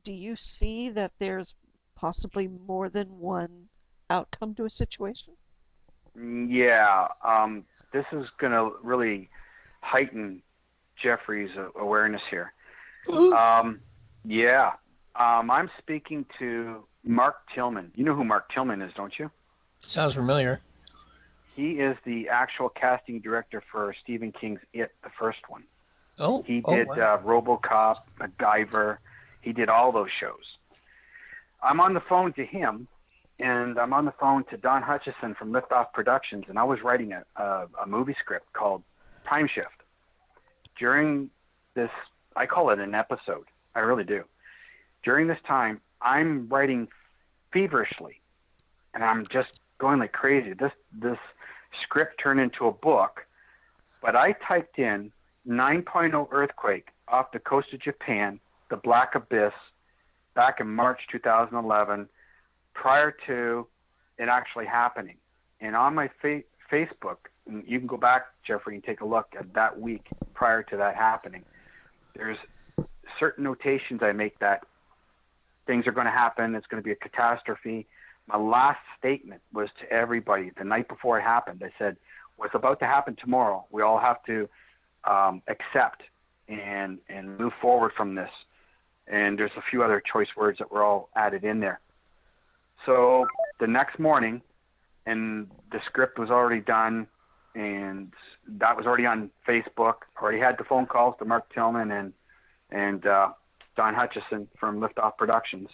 do you see that there's possibly more than one outcome to a situation? Yeah, this is going to really heighten Jeffrey's awareness here. I'm speaking to Mark Tillman. You know who Mark Tillman is, don't you? Sounds familiar. He is the actual casting director for Stephen King's It, the first one. Oh, he did wow. RoboCop, MacGyver. He did all those shows. I'm on the phone to him, and I'm on the phone to Don Hutchison from Liftoff Productions, and I was writing a movie script called Time Shift. During this, I call it an episode. I really do. During this time, I'm writing feverishly, and I'm just going like crazy. This script turned into a book, but I typed in 9.0 earthquake off the coast of Japan, the Black Abyss, back in March 2011, prior to it actually happening. And on my Facebook, and you can go back, Jeffrey, and take a look at that week prior to that happening. There's certain notations I make that things are going to happen. It's going to be a catastrophe. My last statement was to everybody the night before it happened. I said, what's about to happen tomorrow, we all have to accept and move forward from this. And there's a few other choice words that were all added in there. So the next morning, and the script was already done, and that was already on Facebook. Already had the phone calls to Mark Tillman and Don Hutchison from Liftoff Productions.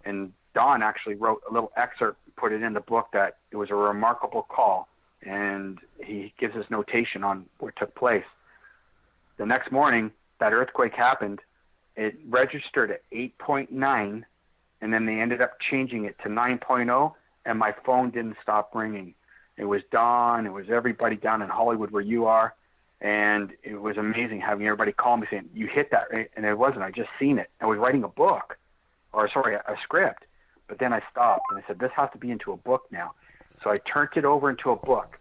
And Don actually wrote a little excerpt, put it in the book, that it was a remarkable call, and he gives his notation on what took place. The next morning, that earthquake happened. It registered at 8.9, and then they ended up changing it to 9.0, and my phone didn't stop ringing. It was Don, it was everybody down in Hollywood where you are, and it was amazing having everybody call me saying, you hit that, right? And it wasn't. I just seen it. I was writing a script, but then I stopped, and I said, this has to be into a book now. So I turned it over into a book.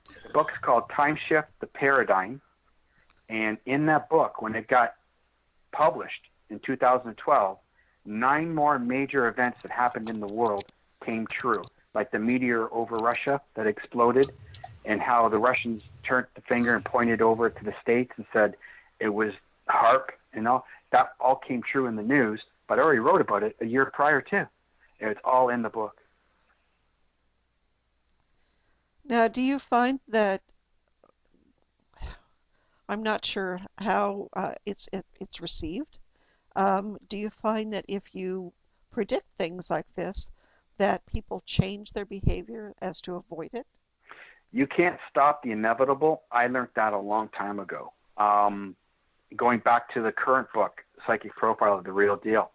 The book's called Time Shift, the Paradigm, and in that book, when it got published in 2012, 9 more major events that happened in the world came true, like the meteor over Russia that exploded, and how the Russians turned the finger and pointed over to the States and said it was HARP, and all that all came true in the news. But I already wrote about it a year prior too. It's all in the book. Now, do you find that, I'm not sure how it's received, do you find that if you predict things like this, that people change their behavior as to avoid it? You can't stop the inevitable. I learned that a long time ago. Going back to the current book, Psychic Profile of the Real Deal,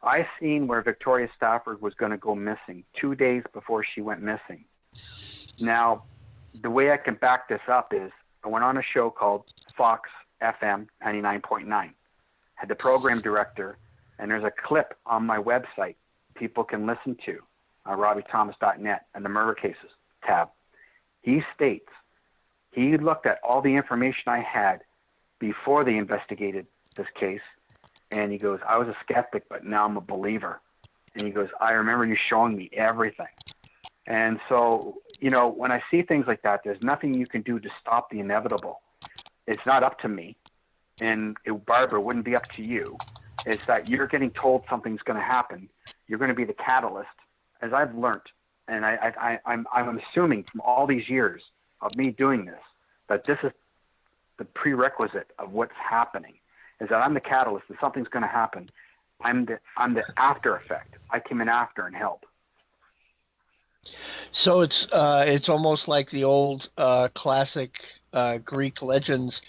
I seen where Victoria Stafford was going to go missing 2 days before she went missing. Now, the way I can back this up is I went on a show called Fox FM 99.9. Had the program director, and there's a clip on my website people can listen to, RobbieThomas.net, and the murder cases tab. He states He looked at all the information I had before they investigated this case, and he goes, I was a skeptic, but now I'm a believer. And he goes, I remember you showing me everything. And so, you know, when I see things like that, there's nothing you can do to stop the inevitable. It's not up to me, and Barbara, it wouldn't be up to you. It's that you're getting told something's going to happen. You're going to be the catalyst, as I've learned. And I'm assuming from all these years of me doing this, that this is the prerequisite of what's happening, is that I'm the catalyst, that something's going to happen. I'm the after effect. I come in after and help. So it's almost like the old classic Greek legends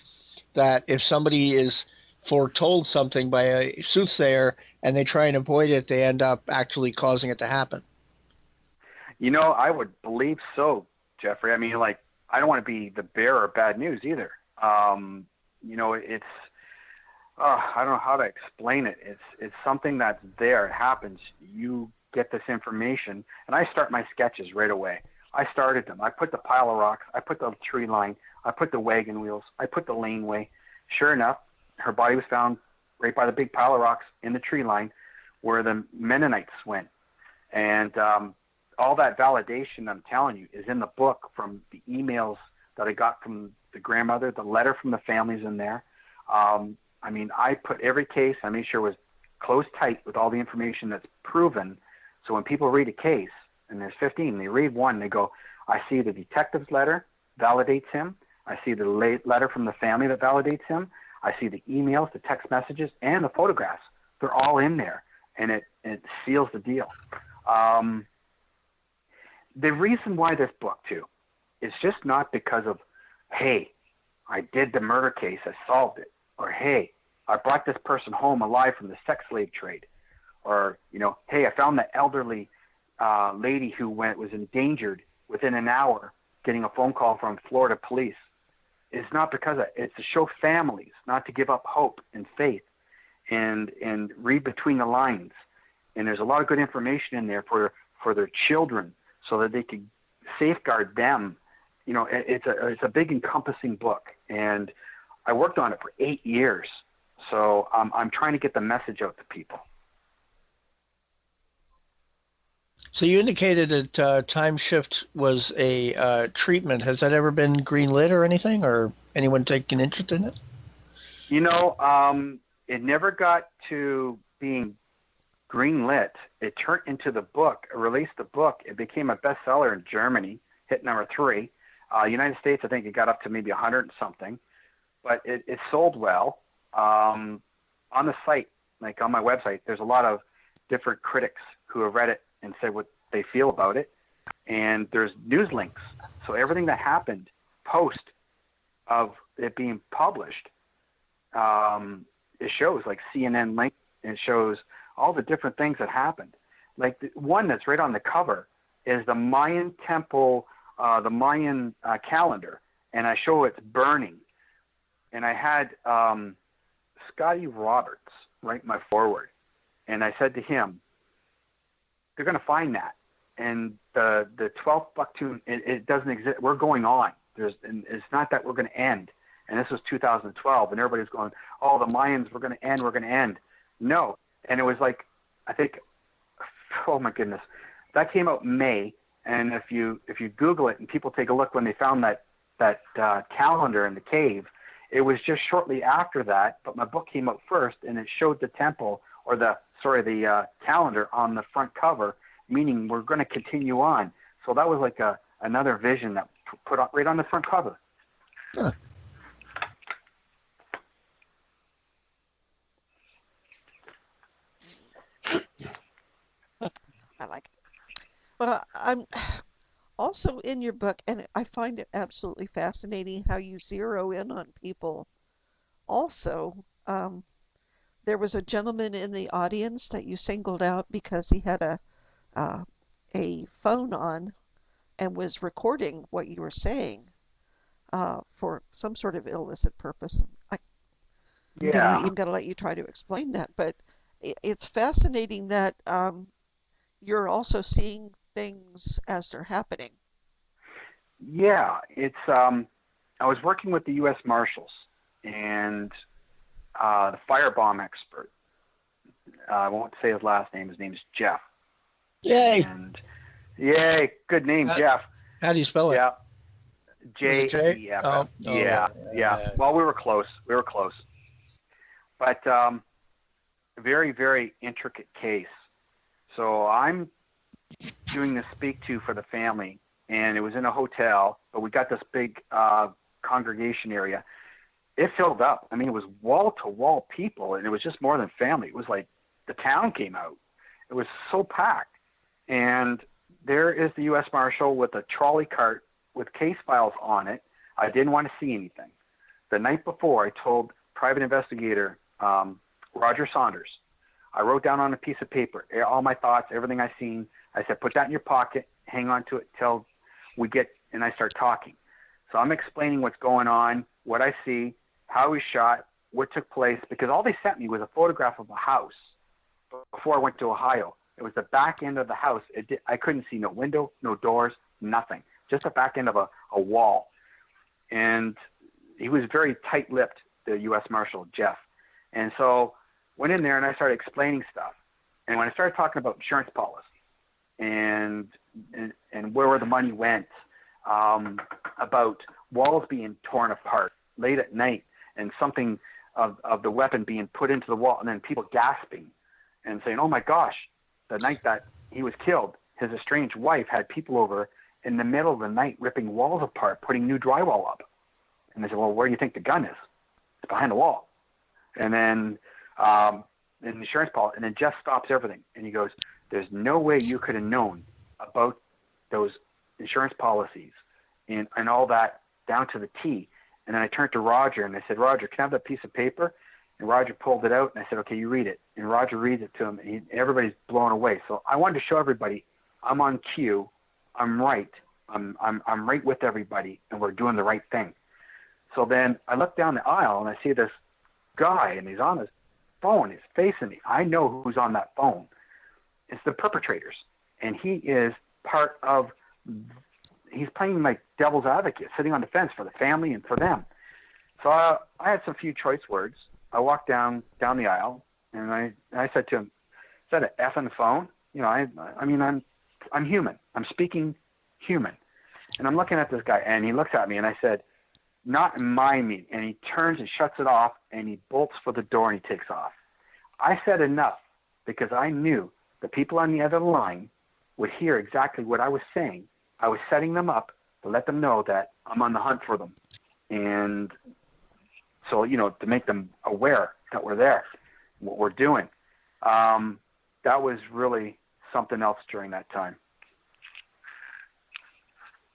that if somebody is foretold something by a soothsayer and they try and avoid it, they end up actually causing it to happen. You know, I would believe so, Jeffrey. I mean, like, I don't want to be the bearer of bad news either. You know, it's I don't know how to explain it. It's something that's there. It happens. You get this information, and I start my sketches right away. I started them. I put the pile of rocks. I put the tree line. I put the wagon wheels. I put the laneway. Sure enough, her body was found right by the big pile of rocks in the tree line where the Mennonites went. And all that validation, I'm telling you, is in the book from the emails that I got from the grandmother, the letter from the families in there. I mean, I put every case, I made sure it was closed tight with all the information that's proven. So when people read a case, and there's 15, they read one, they go, I see the detective's letter validates him. I see the letter from the family that validates him. I see the emails, the text messages, and the photographs. They're all in there, and it seals the deal. The reason why this book, too, is just not because of, hey, I did the murder case, I solved it, or hey, I brought this person home alive from the sex slave trade, or, you know, hey, I found the elderly lady who was endangered within an hour getting a phone call from Florida police. It's not because of, it's to show families not to give up hope and faith and read between the lines. And there's a lot of good information in there for their children so that they can safeguard them. You know, it's a big encompassing book, and I worked on it for 8 years. So I'm trying to get the message out to people. So you indicated that Time Shift was a treatment. Has that ever been greenlit or anything, or anyone taking interest in it? You know, it never got to being greenlit. It turned into the book. It released the book. It became a bestseller in Germany, hit number 3. United States, I think it got up to maybe 100 and something. But it sold well. On the site, like on my website, there's a lot of different critics who have read it and said what they feel about it. And there's news links. So everything that happened post of it being published, it shows like CNN link. It shows all the different things that happened. Like the one that's right on the cover is the Mayan temple, the Mayan calendar. And I show it's burning. And I had Scotty Roberts write my foreword. And I said to him, they're going to find that. And the 12th Bucktoon, it doesn't exist. We're going on. And it's not that we're going to end. And this was 2012, and everybody's going, oh, the Mayans, we're going to end. No. And it was like, I think, oh my goodness, that came out in May. And if you Google it and people take a look when they found that calendar in the cave, it was just shortly after that. But my book came out first, and it showed the temple, or the calendar on the front cover, meaning we're going to continue on. So that was like another vision that put up right on the front cover. Huh. I like it. Well, I'm also in your book, and I find it absolutely fascinating how you zero in on people. Also, there was a gentleman in the audience that you singled out because he had a phone on and was recording what you were saying for some sort of illicit purpose. I'm going to let you try to explain that, but it's fascinating that you're also seeing things as they're happening. Yeah, it's I was working with the U.S. Marshals and the firebomb expert. I won't say his last name. His name is Jeff. Yay! And yay, good name, Jeff. How do you spell it? Yeah, J-E-F. Oh, yeah. Well, we were close. But very, very intricate case. So I'm doing the speak to for the family, and it was in a hotel, but we got this big congregation area. It filled up. I mean, it was wall-to-wall people, and it was just more than family. It was like the town came out. It was so packed. And there is the U.S. Marshal with a trolley cart with case files on it. I didn't want to see anything. The night before, I told private investigator Roger Saunders, I wrote down on a piece of paper all my thoughts, everything I seen. I said, put that in your pocket, hang on to it till we get, and I start talking. So I'm explaining what's going on, what I see, how he shot, what took place, because all they sent me was a photograph of a house before I went to Ohio. It was the back end of the house. I couldn't see no window, no doors, nothing, just the back end of a wall. And he was very tight-lipped, the U.S. Marshal, Jeff. And so went in there and I started explaining stuff. And when I started talking about insurance policy and where the money went, about walls being torn apart late at night and something of the weapon being put into the wall and then people gasping and saying, oh my gosh, the night that he was killed, his estranged wife had people over in the middle of the night ripping walls apart, putting new drywall up. And they said, well, where do you think the gun is? It's behind the wall. And then an insurance policy, and then Jeff stops everything. And he goes, there's no way you could have known about those insurance policies and all that down to the T. And then I turned to Roger and I said, Roger, can I have that piece of paper? And Roger pulled it out and I said, okay, you read it. And Roger reads it to him and everybody's blown away. So I wanted to show everybody I'm on cue. I'm right. I'm right with everybody and we're doing the right thing. So then I look down the aisle and I see this guy and he's on his phone. He's facing me. I know who's on that phone. It's the perpetrators. And he is part of, he's playing like devil's advocate, sitting on the fence for the family and for them. So I had some few choice words. I walked down the aisle and I said to him, is that an effing phone? You know, I mean, I'm human. I'm speaking human. And I'm looking at this guy and he looks at me and I said, not in my meeting. And he turns and shuts it off and he bolts for the door and he takes off. I said enough because I knew the people on the other line would hear exactly what I was saying. I was setting them up to let them know that I'm on the hunt for them. And so, you know, to make them aware that we're there, what we're doing. That was really something else during that time.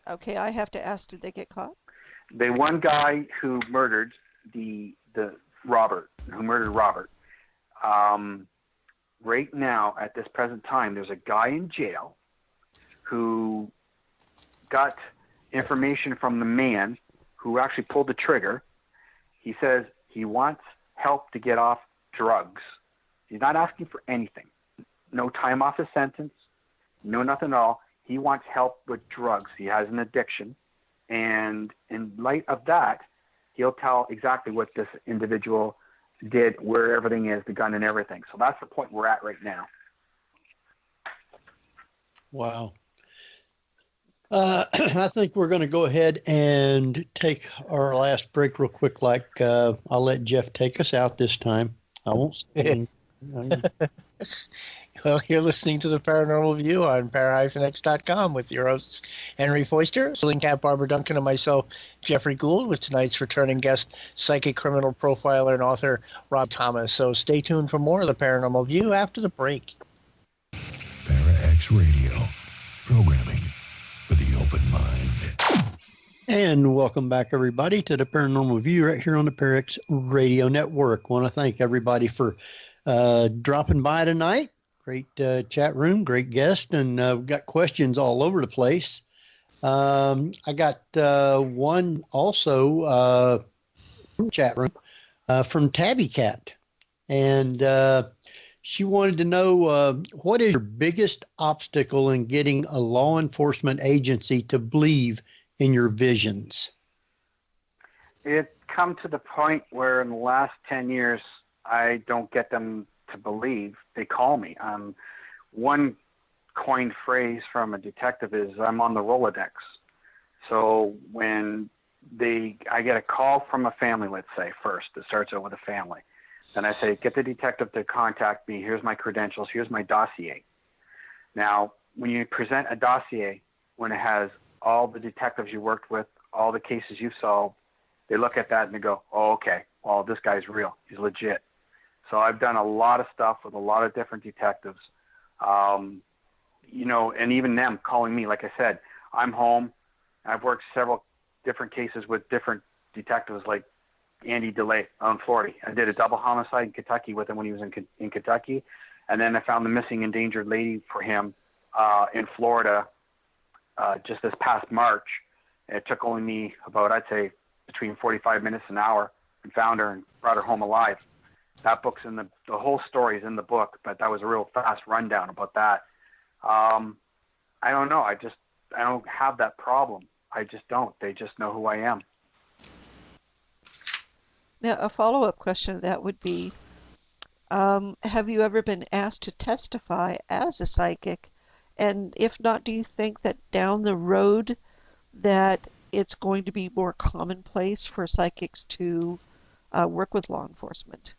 Okay, I have to ask, did they get caught? The one guy who murdered Robert, right now at this present time, there's a guy in jail who got information from the man who actually pulled the trigger. He says he wants help to get off drugs. He's not asking for anything. No time off his sentence, no nothing at all. He wants help with drugs. He has an addiction. And in light of that, he'll tell exactly what this individual did, where everything is, the gun and everything. So that's the point we're at right now. Wow. I think we're going to go ahead and take our last break real quick. I'll let Jeff take us out this time. I won't stay. Well, you're listening to the Paranormal View on para-x.com with your hosts Henry Foister, Celine Cat, Barbara Duncan, and myself, Jeffrey Gould, with tonight's returning guest, psychic criminal profiler and author Robbie Thomas. So stay tuned for more of the Paranormal View after the break. Para-X Radio, programming for the open mind. And welcome back, everybody, to the Paranormal View right here on the Para-X Radio Network. I want to thank everybody for dropping by tonight. Great chat room, great guest, and we've got questions all over the place. I got one also from chat room from Tabby Cat, and she wanted to know what is your biggest obstacle in getting a law enforcement agency to believe in your visions? it come to the point where in the last 10 years, I don't get them to believe. They call me. One coined phrase from a detective is, I'm on the Rolodex. So when I get a call from a family, let's say, first, it starts out with a family. Then I say, get the detective to contact me. Here's my credentials. Here's my dossier. Now, when you present a dossier, when it has all the detectives you worked with, all the cases you've solved, they look at that and they go, oh, okay, well, this guy's real. He's legit. So I've done a lot of stuff with a lot of different detectives, and even them calling me. Like I said, I'm home. I've worked several different cases with different detectives, like Andy DeLay out in Florida. I did a double homicide in Kentucky with him when he was in Kentucky. And then I found the missing endangered lady for him in Florida just this past March. It took only me about, I'd say, between 45 minutes and an hour, and found her and brought her home alive. That book's in the whole story is in the book, but that was a real fast rundown about that. I don't know. I don't have that problem. I just don't. They just know who I am. Now, a follow-up question to that would be, have you ever been asked to testify as a psychic? And if not, do you think that down the road that it's going to be more commonplace for psychics to work with law enforcement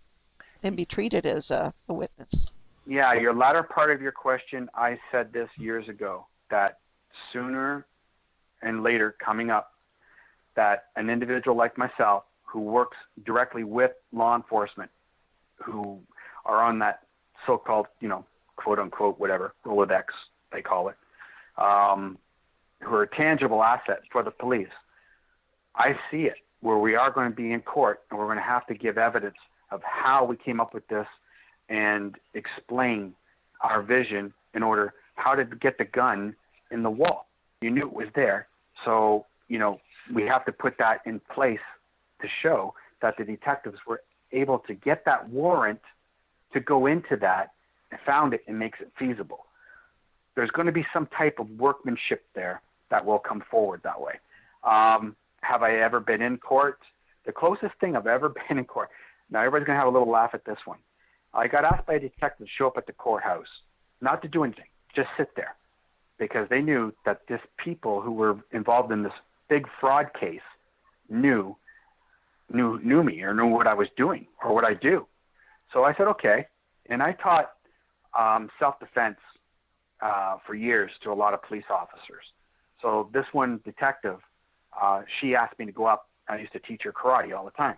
and be treated as a witness? Yeah, your latter part of your question, I said this years ago, that sooner and later coming up, that an individual like myself who works directly with law enforcement, who are on that so-called, quote unquote, whatever, Rolodex, they call it, who are tangible assets for the police. I see it where we are going to be in court and we're going to have to give evidence of how we came up with this and explain our vision in order how to get the gun in the wall. You knew it was there. So, we have to put that in place to show that the detectives were able to get that warrant to go into that and found it and makes it feasible. There's going to be some type of workmanship there that will come forward that way. Have I ever been in court? The closest thing I've ever been in court. Now, everybody's going to have a little laugh at this one. I got asked by a detective to show up at the courthouse, not to do anything, just sit there, because they knew that these people who were involved in this big fraud case knew me or knew what I was doing or what I do. So I said, okay. And I taught self-defense for years to a lot of police officers. So this one detective, she asked me to go up. I used to teach her karate all the time.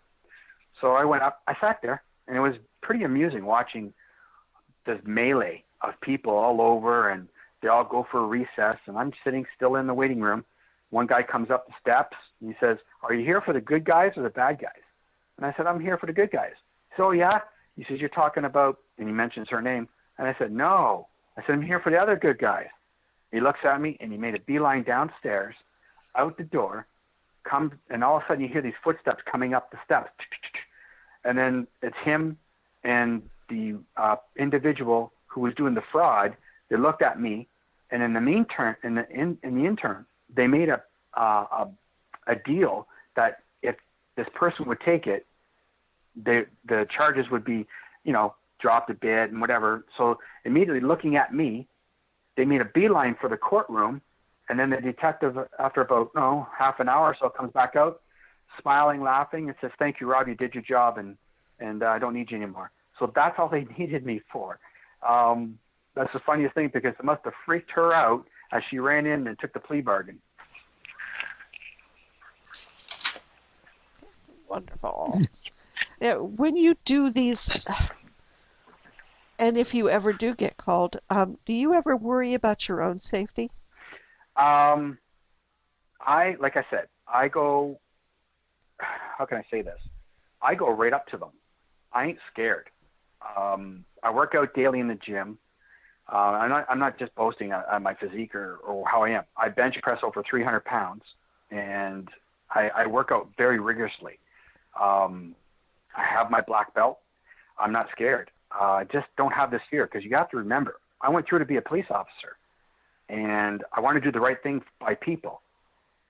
So I went up, I sat there, and it was pretty amusing watching this melee of people all over, and they all go for a recess, and I'm sitting still in the waiting room. One guy comes up the steps, and he says, are you here for the good guys or the bad guys? And I said, I'm here for the good guys. So, oh, yeah? He says, you're talking about, and he mentions her name. And I said, no. I said, I'm here for the other good guys. He looks at me, and he made a beeline downstairs, out the door, comes, and all of a sudden you hear these footsteps coming up the steps. And then it's him and the individual who was doing the fraud. They looked at me, and in the interim, they made a deal that if this person would take it, the charges would be, dropped a bit and whatever. So immediately looking at me, they made a beeline for the courtroom, and then the detective, after about half an hour or so, comes back out, smiling, laughing, and says, "Thank you, Rob. You did your job, and I don't need you anymore." So that's all they needed me for. That's the funniest thing, because it must have freaked her out as she ran in and took the plea bargain. Wonderful. Now, when you do these, and if you ever do get called, do you ever worry about your own safety? Like I said, I go, how can I say this? I go right up to them. I ain't scared. I work out daily in the gym. I'm not just boasting on my physique or how I am. I bench press over 300 pounds, and I work out very rigorously. I have my black belt. I'm not scared. I just don't have this fear, because you have to remember, I went through to be a police officer, and I want to do the right thing by people.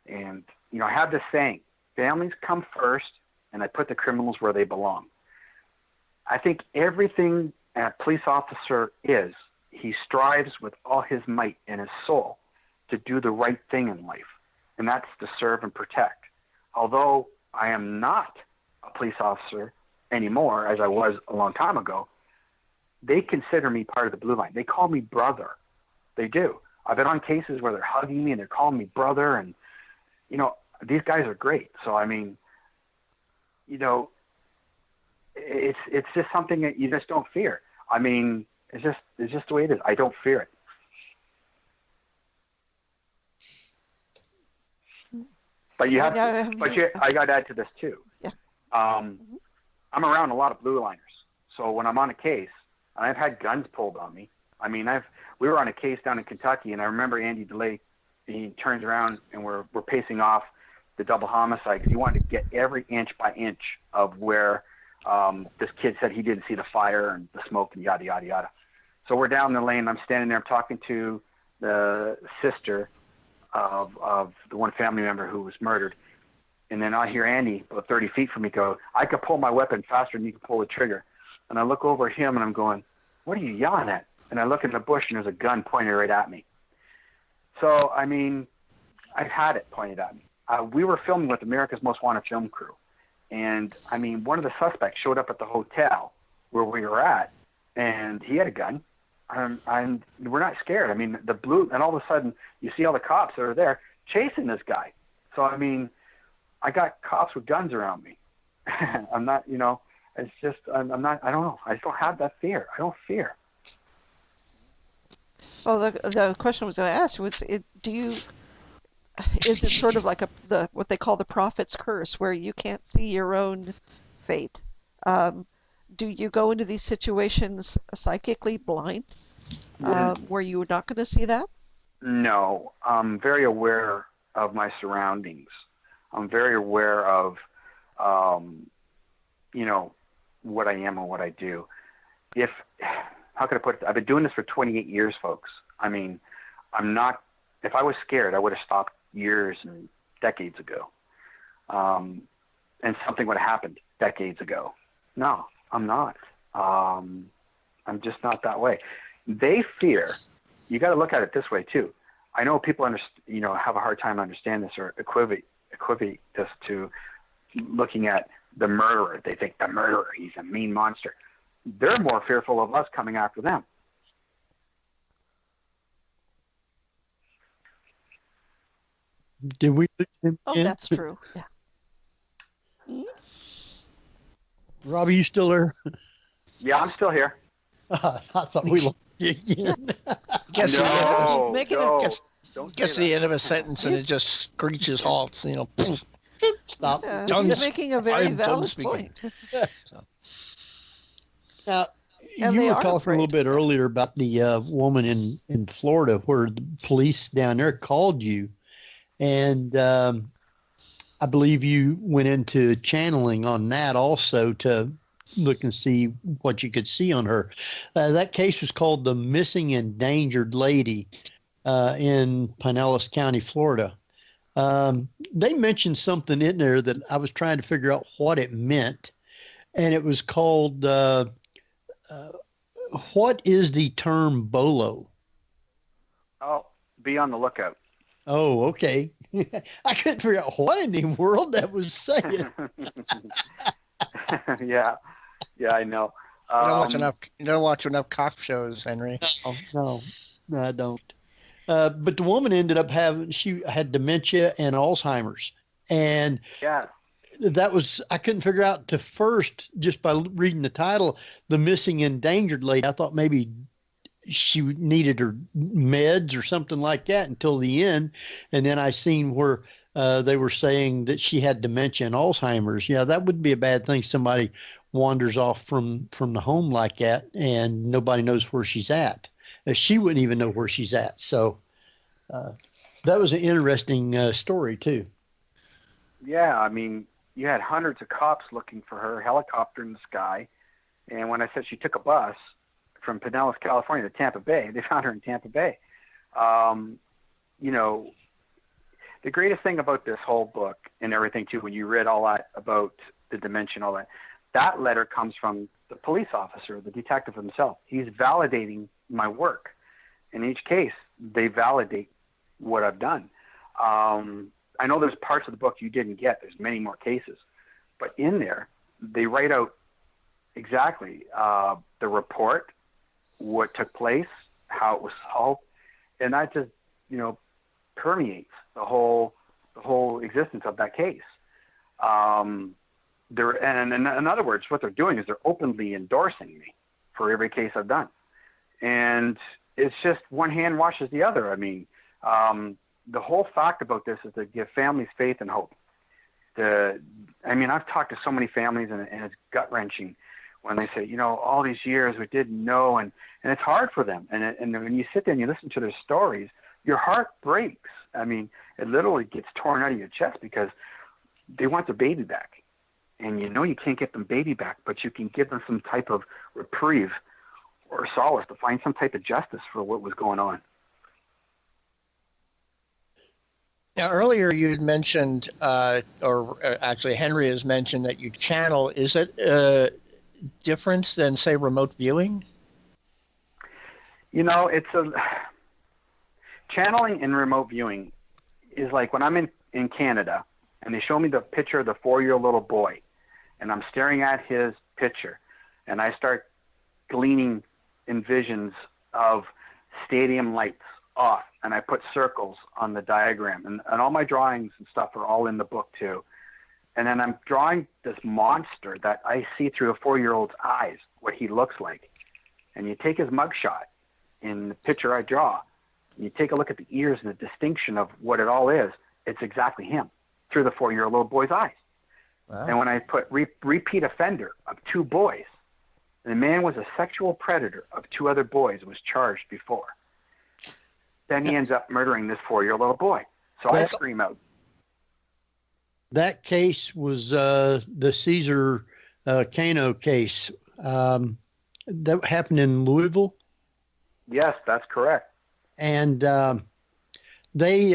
And, I have this saying, families come first, and I put the criminals where they belong. I think everything a police officer is, he strives with all his might and his soul to do the right thing in life, and that's to serve and protect. Although I am not a police officer anymore, as I was a long time ago, they consider me part of the blue line. They call me brother. They do. I've been on cases where they're hugging me and they're calling me brother, and, you know, these guys are great. So, I mean, you know, it's just something that you just don't fear. I mean, it's just the way it is. I don't fear it. But you have, I got to add to this too. Yeah. I'm around a lot of blue liners, so when I'm on a case, and I've had guns pulled on me. I mean, we were on a case down in Kentucky, and I remember Andy DeLay. He turns around and we're pacing off the double homicide because he wanted to get every inch by inch of where this kid said he didn't see the fire and the smoke and yada yada yada. So we're down the lane. I'm standing there. I'm talking to the sister of the one family member who was murdered. And then I hear Andy about 30 feet from me go, "I could pull my weapon faster than you can pull the trigger." And I look over at him and I'm going, "What are you yelling at?" And I look in the bush and there's a gun pointed right at me. So, I mean, I've had it pointed at me. We were filming with America's Most Wanted film crew. And, I mean, one of the suspects showed up at the hotel where we were at, and he had a gun. And we're not scared. I mean, and all of a sudden, you see all the cops that are there chasing this guy. So, I mean, I got cops with guns around me. I'm not, you know, it's just, I'm not, I don't know. I just don't have that fear. I don't fear. Well, the question I was going to ask was, is it sort of like what they call the prophet's curse, where you can't see your own fate? Do you go into these situations psychically blind, where you're not going to see that? No, I'm very aware of my surroundings. I'm very aware of, you know, what I am and what I do. How can I put it? I've been doing this for 28 years, folks. I mean, if I was scared, I would have stopped years and decades ago. And something would have happened decades ago. No, I'm not. I'm just not that way. They fear. You got to look at it this way too. I know people have a hard time understanding this or equivocate this to looking at the murderer. They think the murderer, he's a mean monster. They're more fearful of us coming after them. Did we lose him? Oh, again? that's true. Yeah. Robbie, you still there? Yeah, I'm still here. I thought we lost you again. Gets No, gets the end of a sentence and it just screeches halts. You know. Stop. Yeah, he's making a very valid point. Now, And you they were are talking afraid. a little bit earlier about the woman in Florida where the police down there called you, and I believe you went into channeling on that also to look and see what you could see on her. That case was called the Missing Endangered Lady in Pinellas County, Florida. They mentioned something in there that I was trying to figure out what it meant, and it was called what is the term bolo? Oh, be on the lookout. Oh, okay. I couldn't figure out what in the world that was saying. Yeah, I know. You don't watch enough cop shows, Henry. No, I don't. But the woman ended up she had dementia and Alzheimer's. And yeah, that was, I couldn't figure out to first, just by reading the title, The Missing Endangered Lady. I thought maybe she needed her meds or something like that until the end. And then I seen where they were saying that she had dementia and Alzheimer's. Yeah, that would be a bad thing. Somebody wanders off from the home like that and nobody knows where she's at. She wouldn't even know where she's at. So that was an interesting story too. Yeah, I mean, you had hundreds of cops looking for her, helicopter in the sky. And when I said she took a bus from Pinellas, California to Tampa Bay, they found her in Tampa Bay. You know, the greatest thing about this whole book and everything too. When you read all that about the dimension, all that, that letter comes from the police officer, the detective himself. He's validating my work. In each case, they validate what I've done. I know there's parts of the book you didn't get. There's many more cases, but in there, they write out exactly the report, what took place, how it was solved, and that just, you know, permeates the whole existence of that case. And in other words, what they're doing is they're openly endorsing me for every case I've done, and it's just one hand washes the other. I mean, the whole fact about this is to give families faith and hope. I've talked to so many families, and it's gut wrenching when they say, you know, all these years we didn't know, and it's hard for them. And when you sit there and you listen to their stories, your heart breaks. I mean, it literally gets torn out of your chest because they want their baby back. And you know you can't get them baby back, but you can give them some type of reprieve or solace to find some type of justice for what was going on. Now, earlier you had mentioned, or actually Henry has mentioned that you channel. Is it a difference than, say, remote viewing? You know, it's channeling and remote viewing is like when I'm in Canada and they show me the picture of the 4-year-old little boy, and I'm staring at his picture, and I start gleaning in visions of stadium lights off, and I put circles on the diagram, and all my drawings and stuff are all in the book too. And then I'm drawing this monster that I see through a 4-year-old's eyes, what he looks like. And you take his mugshot in the picture I draw, and you take a look at the ears and the distinction of what it all is, it's exactly him through the 4-year-old little boy's eyes. Wow. And when I put repeat offender of 2 boys, the man was a sexual predator of 2 other boys and was charged before. Then he ends up murdering this 4-year-old little boy. So I scream out. That case was the Caesar Cano case. That happened in Louisville? Yes, that's correct. And they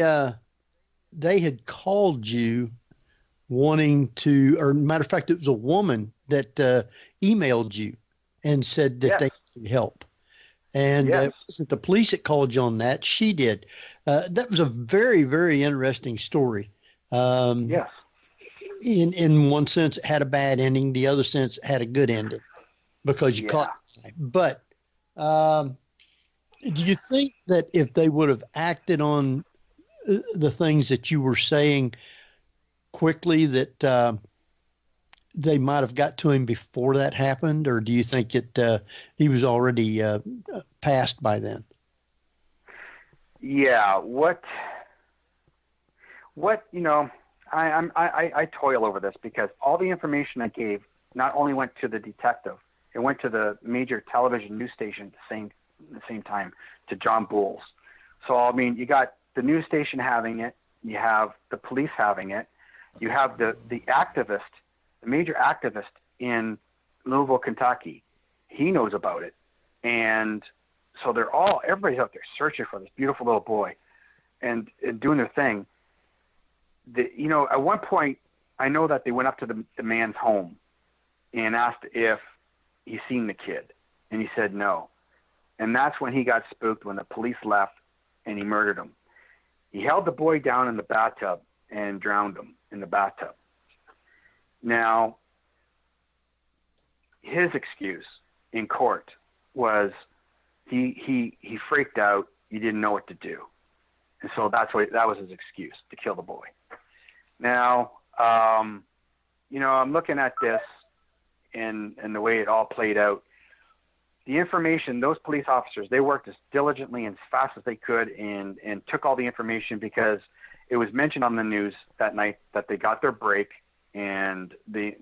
had called you wanting to, or matter of fact, it was a woman that emailed you and said that they needed help. And it wasn't the police that called you on that. She did. That was a very, very interesting story. Yes. In one sense, it had a bad ending. The other sense, it had a good ending because you caught the guy. But do you think that if they would have acted on the things that you were saying quickly, that they might have got to him before that happened, or do you think he was already passed by then? Yeah. What you know, I toil over this because all the information I gave not only went to the detective, it went to the major television news station at the same time, to John Bowles. So I mean, you got the news station having it, you have the police having it, you have the activist. The major activist in Louisville, Kentucky, he knows about it. And so everybody's out there searching for this beautiful little boy and doing their thing. You know, at one point, I know that they went up to the man's home and asked if he's seen the kid. And he said no. And that's when he got spooked, when the police left and he murdered him. He held the boy down in the bathtub and drowned him in the bathtub. Now, his excuse in court was he freaked out. He didn't know what to do, and so that was his excuse, to kill the boy. Now, you know, I'm looking at this and the way it all played out. The information, those police officers, they worked as diligently and as fast as they could and took all the information because it was mentioned on the news that night that they got their break. And they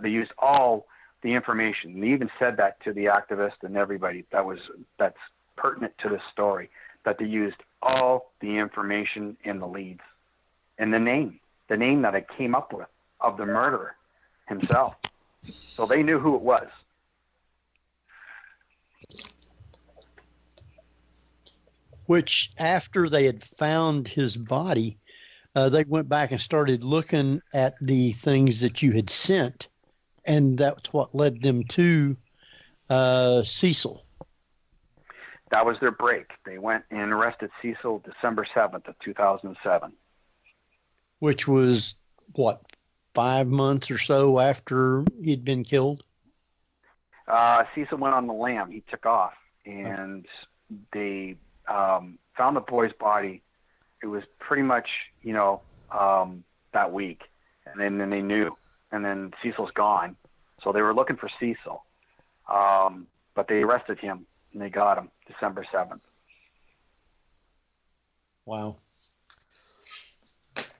used all the information. They even said that to the activist and everybody that's pertinent to this story, that they used all the information in the leads and the name that I came up with of the murderer himself. So they knew who it was. Which, after they had found his body, they went back and started looking at the things that you had sent, and that's what led them to Cecil. That was their break. They went and arrested Cecil December 7th of 2007. Which was, what, 5 months or so after he'd been killed? Cecil went on the lam. He took off, and they found the boy's body. It was pretty much, that week. And then they knew. And then Cecil's gone. So they were looking for Cecil. But they arrested him, and they got him December 7th. Wow.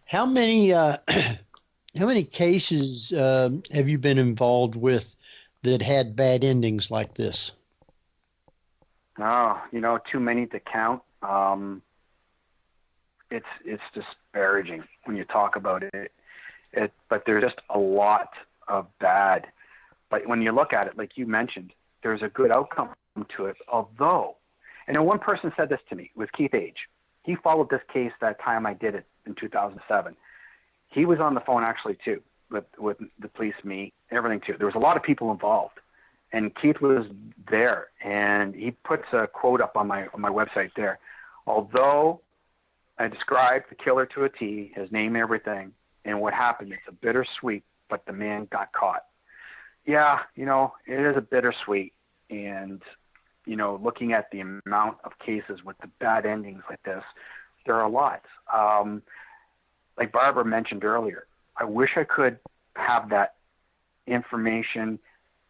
How many cases have you been involved with that had bad endings like this? Oh, too many to count. It's disparaging when you talk about it. But there's just a lot of bad. But when you look at it, like you mentioned, there's a good outcome to it. Although, and then one person said this to me, was Keith Age. He followed this case that time I did it in 2007. He was on the phone actually too, with the police, me, everything too. There was a lot of people involved, and Keith was there, and he puts a quote up on my website there. Although I described the killer to a T, his name, everything, and what happened, it's a bittersweet, but the man got caught. Yeah, it is a bittersweet, and looking at the amount of cases with the bad endings like this, there are a lot. Like Barbara mentioned earlier, I wish I could have that information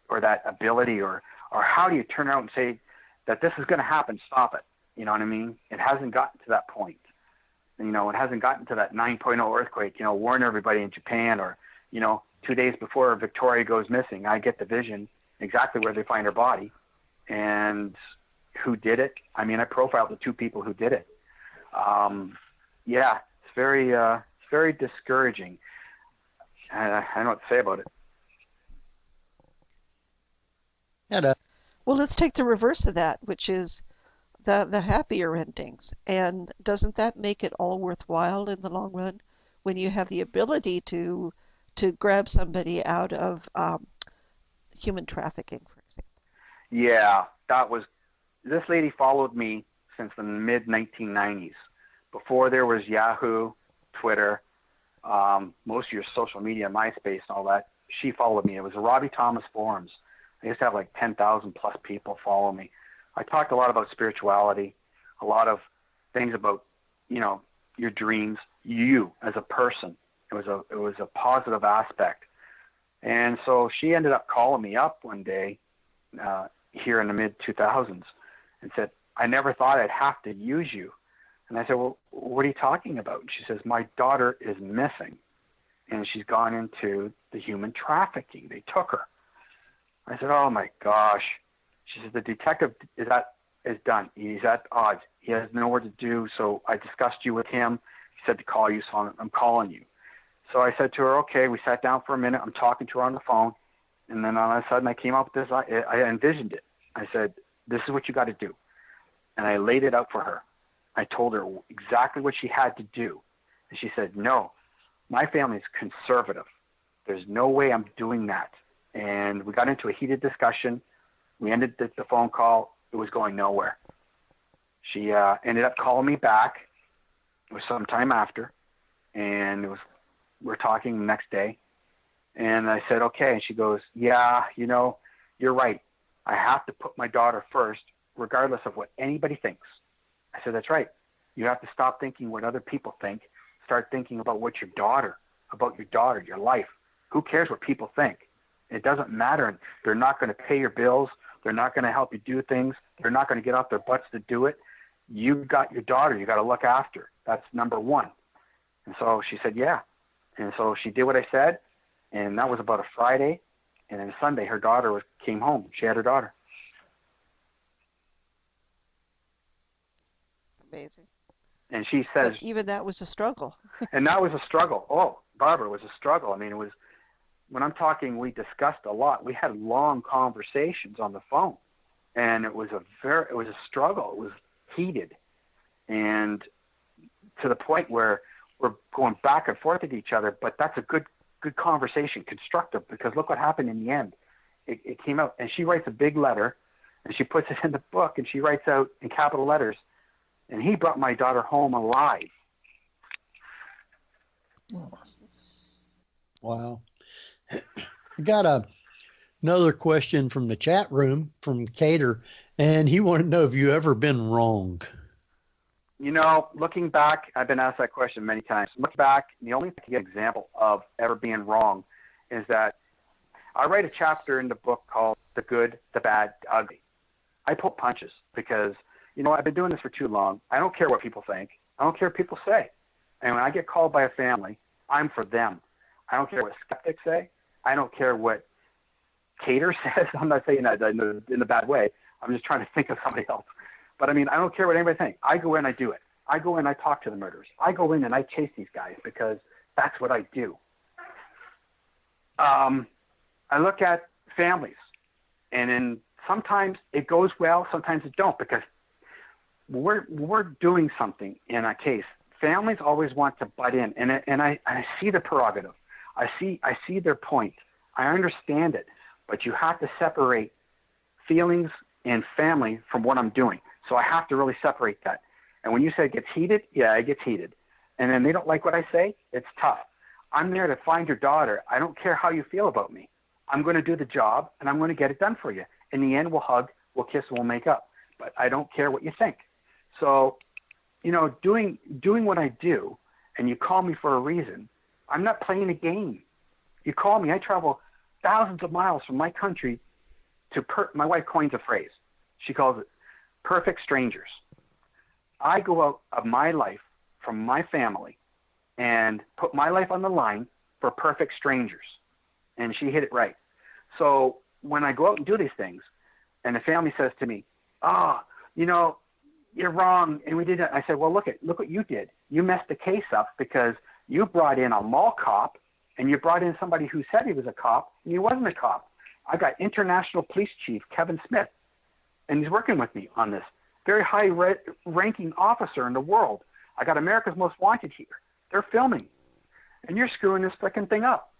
or that ability, or how do you turn around and say that this is going to happen, stop it. You know what I mean? It hasn't gotten to that point. It hasn't gotten to that 9.0 earthquake, warn everybody in Japan, or, 2 days before Victoria goes missing, I get the vision exactly where they find her body and who did it. I mean, I profiled the 2 people who did it. Yeah, it's very discouraging. I don't know what to say about it. Well, let's take the reverse of that, which is the happier endings. And doesn't that make it all worthwhile in the long run when you have the ability to grab somebody out of human trafficking, for example? Yeah, this lady followed me since the mid-1990s. Before there was Yahoo, Twitter, most of your social media, MySpace, and all that, she followed me. It was the Robbie Thomas forums. I used to have like 10,000 plus people follow me. I talked a lot about spirituality, a lot of things about, your dreams, you as a person. It was a positive aspect. And so she ended up calling me up one day here in the mid-2000s and said, I never thought I'd have to use you. And I said, well, what are you talking about? And she says, my daughter is missing, and she's gone into the human trafficking. They took her. I said, oh, my gosh. She said, the detective is done. He's at odds. He has nowhere to do, so I discussed you with him. He said to call you, so I'm calling you. So I said to her, okay. We sat down for a minute. I'm talking to her on the phone, and then all of a sudden I came up with this. I envisioned it. I said, this is what you got to do. And I laid it out for her. I told her exactly what she had to do. And she said, no, my family is conservative. There's no way I'm doing that. And we got into a heated discussion. We ended the phone call. It was going nowhere. She ended up calling me back. It was some time after. And we're talking the next day. And I said, okay. And she goes, yeah, you're right. I have to put my daughter first, regardless of what anybody thinks. I said, that's right. You have to stop thinking what other people think. Start thinking about your daughter, your life. Who cares what people think? It doesn't matter. They're not going to pay your bills. They're not going to help you do things. They're not going to get off their butts to do it. You've got your daughter you got to look after. That's number one. And so she said, yeah. And so she did what I said, and that was about a Friday. And then Sunday, her daughter came home. She had her daughter. Amazing. And she says... But even that was a struggle. And that was a struggle. Oh, Barbara, it was a struggle. I mean, it was... When I'm talking, we discussed a lot. We had long conversations on the phone, and it was a struggle. It was heated, and to the point where we're going back and forth at each other, but that's a good conversation, constructive, because look what happened in the end. It came out, and she writes a big letter, and she puts it in the book, and she writes out in capital letters, and he brought my daughter home alive. Wow. I got another question from the chat room from Cater, and he wanted to know if you ever been wrong. You know, looking back, I've been asked that question many times. Look back, the only example of ever being wrong is that I write a chapter in the book called The Good, the Bad, the Ugly. I pull punches because, you know, I've been doing this for too long. I don't care what people think. I don't care what people say. And when I get called by a family, I'm for them. I don't care what skeptics say. I don't care what Cater says. I'm not saying that in the bad way. I'm just trying to think of somebody else. But I mean, I don't care what anybody thinks. I go in, I do it. I go in, I talk to the murderers. I go in and I chase these guys because that's what I do. I look at families, and then sometimes it goes well, sometimes it don't, because we're doing something in a case. Families always want to butt in, and I see the prerogative. I see their point. I understand it, but you have to separate feelings and family from what I'm doing. So I have to really separate that. And when you say it gets heated, yeah, it gets heated. And then they don't like what I say, it's tough. I'm there to find your daughter. I don't care how you feel about me. I'm going to do the job, and I'm going to get it done for you. In the end, we'll hug, we'll kiss, and we'll make up. But I don't care what you think. So, you know, doing what I do, and you call me for a reason, I'm not playing a game. You call me. I travel thousands of miles from my country to my wife coins a phrase. She calls it perfect strangers. I go out of my life from my family and put my life on the line for perfect strangers. And she hit it right. So when I go out and do these things, and the family says to me, you know, you're wrong, and we did it. I said, well, look what you did. You messed the case up because you brought in a mall cop, and you brought in somebody who said he was a cop, and he wasn't a cop. I got International Police Chief Kevin Smith, and he's working with me on this. Very high-ranking officer in the world. I got America's Most Wanted here. They're filming, and you're screwing this freaking thing up.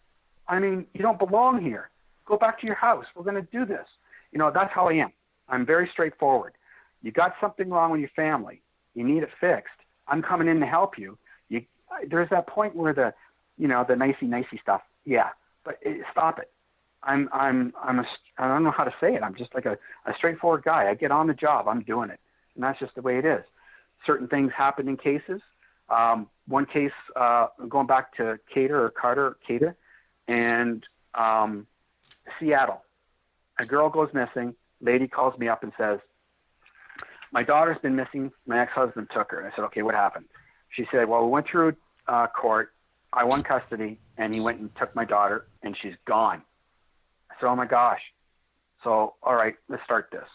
I mean, you don't belong here. Go back to your house. We're going to do this. You know, that's how I am. I'm very straightforward. You got something wrong with your family. You need it fixed. I'm coming in to help you. There's that point where the nicey stuff. Yeah, but stop it. I don't know how to say it. I'm just like a straightforward guy. I get on the job. I'm doing it, and that's just the way it is. Certain things happen in cases. One case, going back to Cater, and Seattle. A girl goes missing. Lady calls me up and says, my daughter's been missing. My ex-husband took her. I said, okay, what happened? She said, well, we went through court. I won custody, and he went and took my daughter, and she's gone. I said, oh, my gosh. So, all right, let's start this.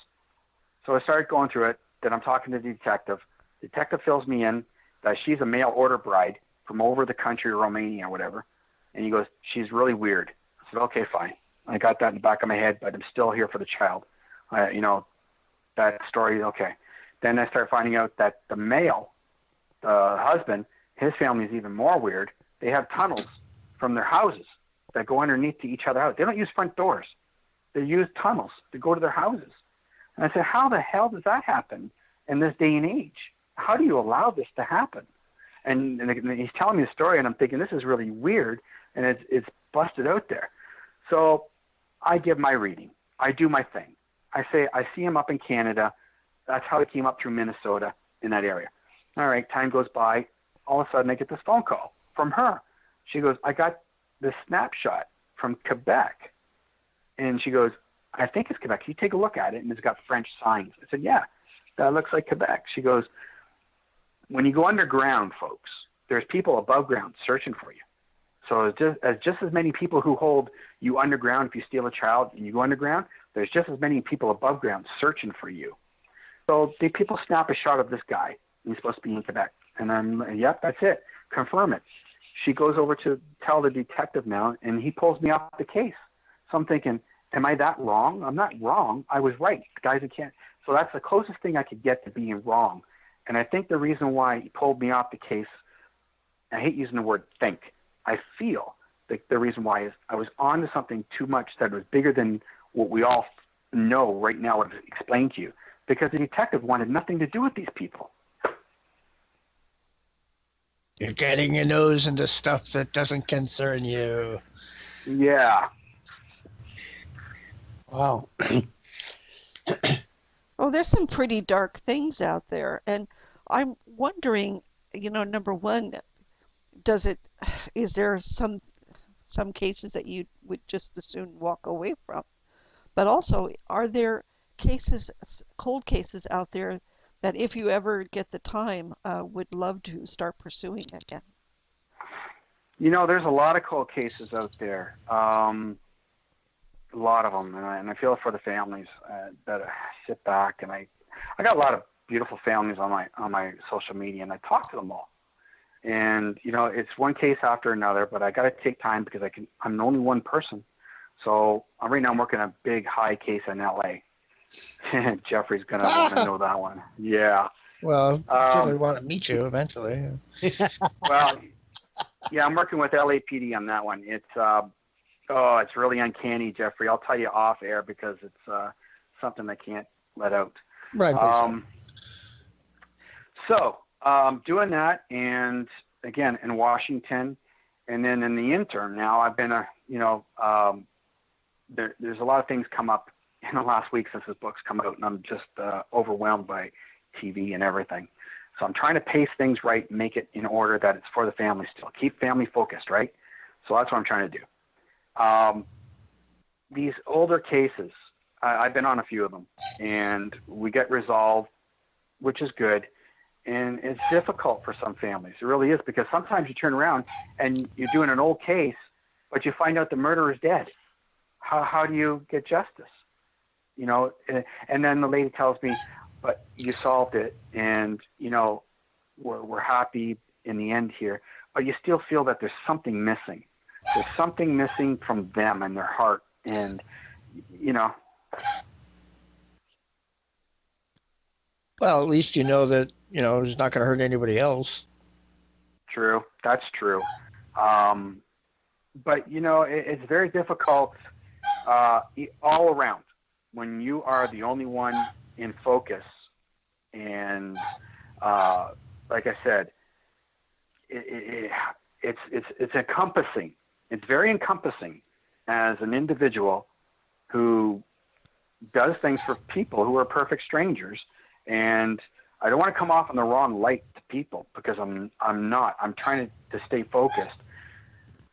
So I started going through it. Then I'm talking to the detective. The detective fills me in that she's a mail order bride from over the country, Romania or whatever. And he goes, she's really weird. I said, okay, fine. I got that in the back of my head, but I'm still here for the child. That story, okay. Then I start finding out that the husband, his family is even more weird. They have tunnels from their houses that go underneath to each other's house. They don't use front doors. They use tunnels to go to their houses. And I said, how the hell does that happen in this day and age? How do you allow this to happen? And he's telling me the story, and I'm thinking, this is really weird, and it's busted out there. So I give my reading. I do my thing. I say, I see him up in Canada. That's how he came up through Minnesota in that area. All right, time goes by. All of a sudden, I get this phone call from her. She goes, I got this snapshot from Quebec. And she goes, I think it's Quebec. Can you take a look at it? And it's got French signs. I said, yeah, that looks like Quebec. She goes, when you go underground, folks, there's people above ground searching for you. So just as many people who hold you underground if you steal a child and you go underground, there's just as many people above ground searching for you. So the people snap a shot of this guy. He's supposed to be in Quebec. And I'm, yep, that's it. Confirm it. She goes over to tell the detective now, and he pulls me off the case. So I'm thinking, am I that wrong? I'm not wrong. I was right. The guys who can't. So that's the closest thing I could get to being wrong. And I think the reason why he pulled me off the case I hate using the word think. I feel that the reason why is I was on to something too much that was bigger than what we all know right now, what I've explained to you, because the detective wanted nothing to do with these people. You're getting your nose into stuff that doesn't concern you. Yeah. Wow. Oh, there's some pretty dark things out there, and I'm wondering, number one, is there some cases that you would just as soon walk away from? But also, are there cold cases out there that if you ever get the time, would love to start pursuing again? There's a lot of cold cases out there. A lot of them, and I feel for the families that sit back, and I got a lot of beautiful families on my social media, and I talk to them all. And it's one case after another, but I got to take time because I'm only one person. So right now I'm working a big high case in LA. Jeffrey's gonna want to know that one. Yeah. Well, I certainly want to meet you eventually. Well, yeah, I'm working with LAPD on that one. It's really uncanny, Jeffrey. I'll tell you off air because it's something I can't let out. Right. So doing that, and again in Washington, and then in the interim now, I've been there's a lot of things come up in the last week since this book's come out, and I'm just overwhelmed by TV and everything. So I'm trying to pace things right, and make it in order that it's for the family still. Keep family focused, right? So that's what I'm trying to do. These older cases, I've been on a few of them, and we get resolved, which is good. And it's difficult for some families. It really is, because sometimes you turn around and you're doing an old case, but you find out the murderer is dead. How do you get justice? And then the lady tells me, but you solved it, and, we're happy in the end here, but you still feel that there's something missing. There's something missing from them and their heart, and, Well, at least you know that, it's not going to hurt anybody else. True. That's true. But, it's very difficult all around when you are the only one in focus. And like I said, it's encompassing. It's very encompassing as an individual who does things for people who are perfect strangers. And I don't want to come off in the wrong light to people, because I'm not. I'm trying to stay focused.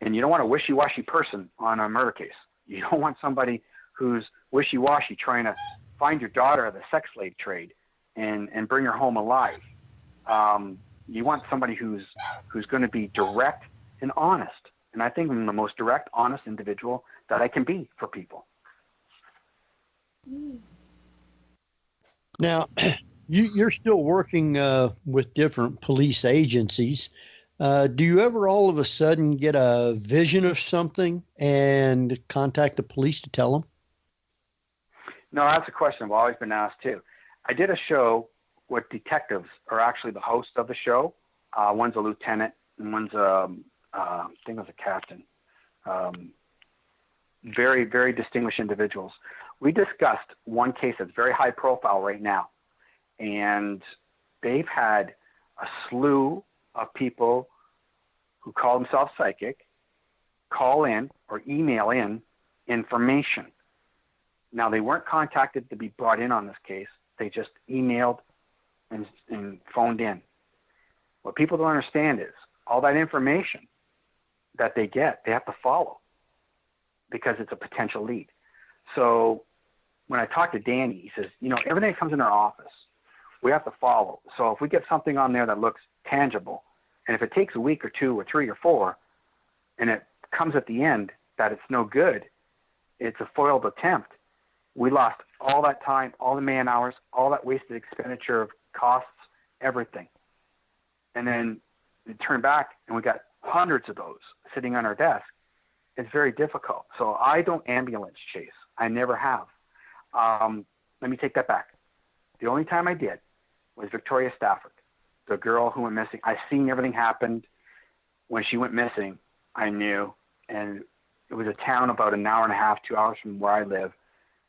And you don't want a wishy-washy person on a murder case. You don't want somebody who's wishy-washy trying to find your daughter of the sex slave trade and bring her home alive. You want somebody who's going to be direct and honest. And I think I'm the most direct, honest individual that I can be for people. Now, you're still working with different police agencies. Do you ever all of a sudden get a vision of something and contact the police to tell them? No, that's a question I've always been asked too. I did a show with detectives are actually the host of the show. One's a lieutenant and one's I think it was a captain. Very, very distinguished individuals. We discussed one case that's very high profile right now. And they've had a slew of people who call themselves psychic call in or email in information. Now, they weren't contacted to be brought in on this case. They just emailed and phoned in. What people don't understand is all that information that they get, they have to follow because it's a potential lead. So when I talked to Danny, he says, everything that comes in our office, we have to follow. So if we get something on there that looks tangible, and if it takes a week or 2 or 3 or 4, and it comes at the end that it's no good, it's a foiled attempt, we lost all that time, all the man hours, all that wasted expenditure of costs, everything. And then we turn back and we got hundreds of those sitting on our desk. It's very difficult. So I don't ambulance chase. I never have. Let me take that back. The only time I did was Victoria Stafford, the girl who went missing. I seen everything happen. when she went missing, I knew, and it was a town about an hour and a half, 2 hours from where I live,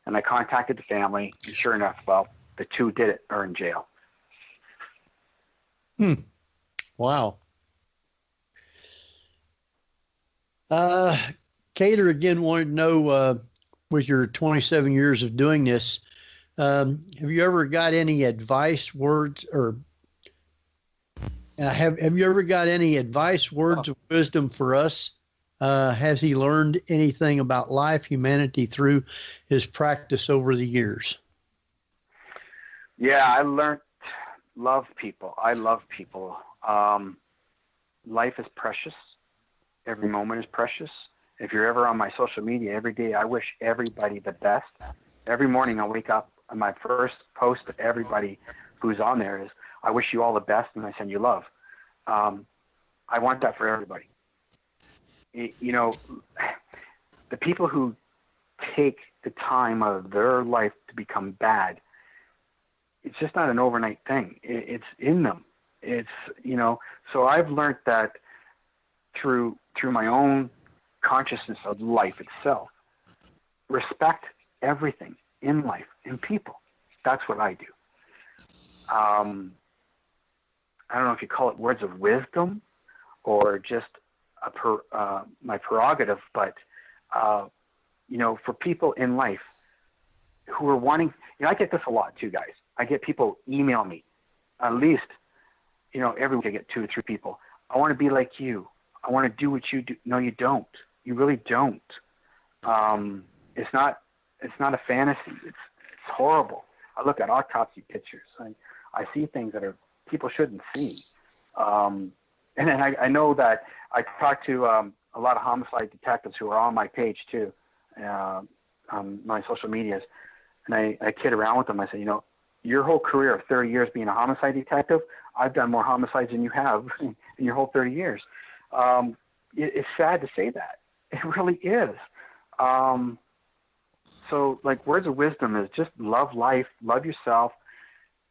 and I contacted the family, and sure enough, well, the two did it are in jail. Wow. Cater again wanted to know, with your 27 years of doing this, have you ever got any advice words or have you ever got any advice words of wisdom for us? Has he learned anything about life, humanity through his practice over the years? Yeah, I learned love people. I love people. Life is precious. Every moment is precious. If you're ever on my social media every day, I wish everybody the best. Every morning I wake up and my first post to everybody who's on there is, I wish you all the best and I send you love. I want that for everybody. You know, the people who take the time out of their life to become bad, it's just not an overnight thing. It's in them. It's, you know, so I've learned that through my own consciousness of life itself. Respect everything in life, in people. That's what I do. I don't know if you call it words of wisdom or just my prerogative, but you know, for people in life who are wanting, you know, I get this a lot too, guys. I get people email me, at least, you know, every week I get 2 or 3 people. I want to be like you. I want to do what you do. No, you don't. You really don't. It's not a fantasy. It's horrible. I look at autopsy pictures. I see things that people shouldn't see. And then I know that I talk to a lot of homicide detectives who are on my page too, on my social medias, and I kid around with them. I say, you know, your whole career of 30 years being a homicide detective, I've done more homicides than you have in your whole 30 years. It's sad to say that. It really is. So, like, words of wisdom is just love life, love yourself,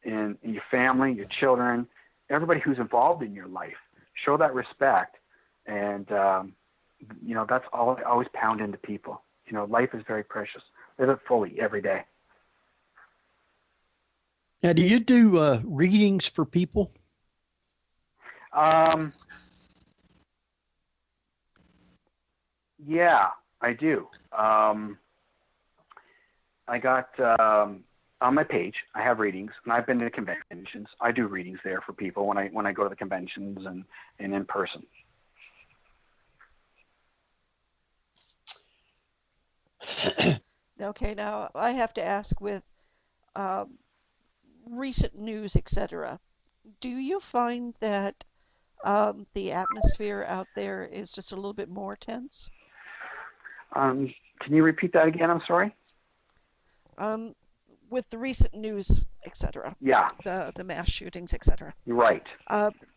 and your family, your children, everybody who's involved in your life. Show that respect, and you know, that's all I always pound into people. You know, life is very precious. Live it fully every day. Now, do you do readings for people? Yeah, I do. I got on my page, I have readings, and I've been to conventions. I do readings there for people when I go to the conventions and in person. Okay, now I have to ask, with recent news, etc., do you find that the atmosphere out there is just a little bit more tense? Can you repeat that again? I'm sorry. With the recent news, etc. Yeah. The mass shootings, etc. Right.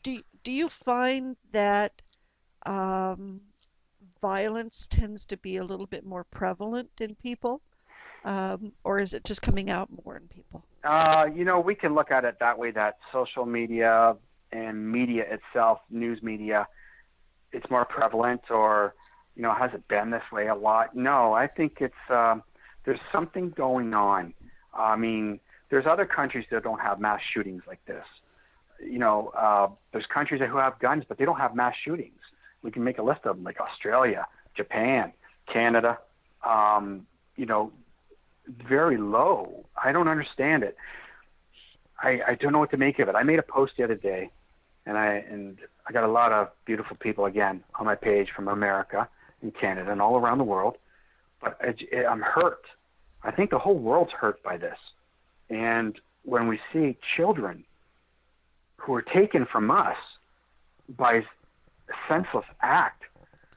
Do you find that violence tends to be a little bit more prevalent in people, or is it just coming out more in people? You know, we can look at it that way, that social media and media itself, news media, it's more prevalent, or, you know, has it been this way a lot? No, I think it's there's something going on. I mean, there's other countries that don't have mass shootings like this. You know, there's countries who have guns, but they don't have mass shootings. We can make a list of them, like Australia, Japan, Canada. You know, very low. I don't understand it. I don't know what to make of it. I made a post the other day, and I got a lot of beautiful people again on my page from America and Canada and all around the world. But I'm hurt. I think the whole world's hurt by this. And when we see children who are taken from us by a senseless act,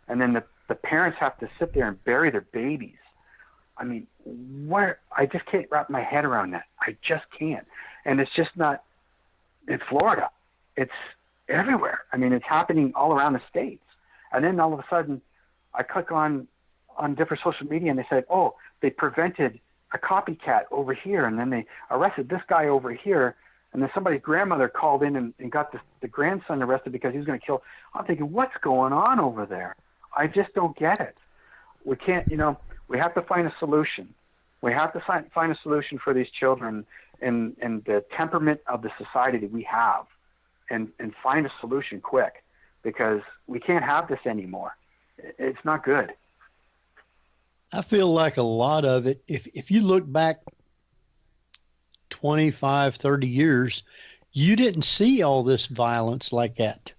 and then the parents have to sit there and bury their babies. I mean, I just can't wrap my head around that. I just can't. And it's just not in Florida. It's everywhere. I mean, it's happening all around the States. And then all of a sudden, I click on different social media, and they said, oh, they prevented a copycat over here, and then they arrested this guy over here, And then somebody's grandmother called in and got the grandson arrested because he was going to kill. I'm thinking, what's going on over there? I just don't get it. We can't, we have to find a solution. We have to find a solution for these children and the temperament of the society that we have, and find a solution quick, because we can't have this anymore. It's not good. I feel like a lot of it, if you look back 25, 30 years, you didn't see all this violence like that.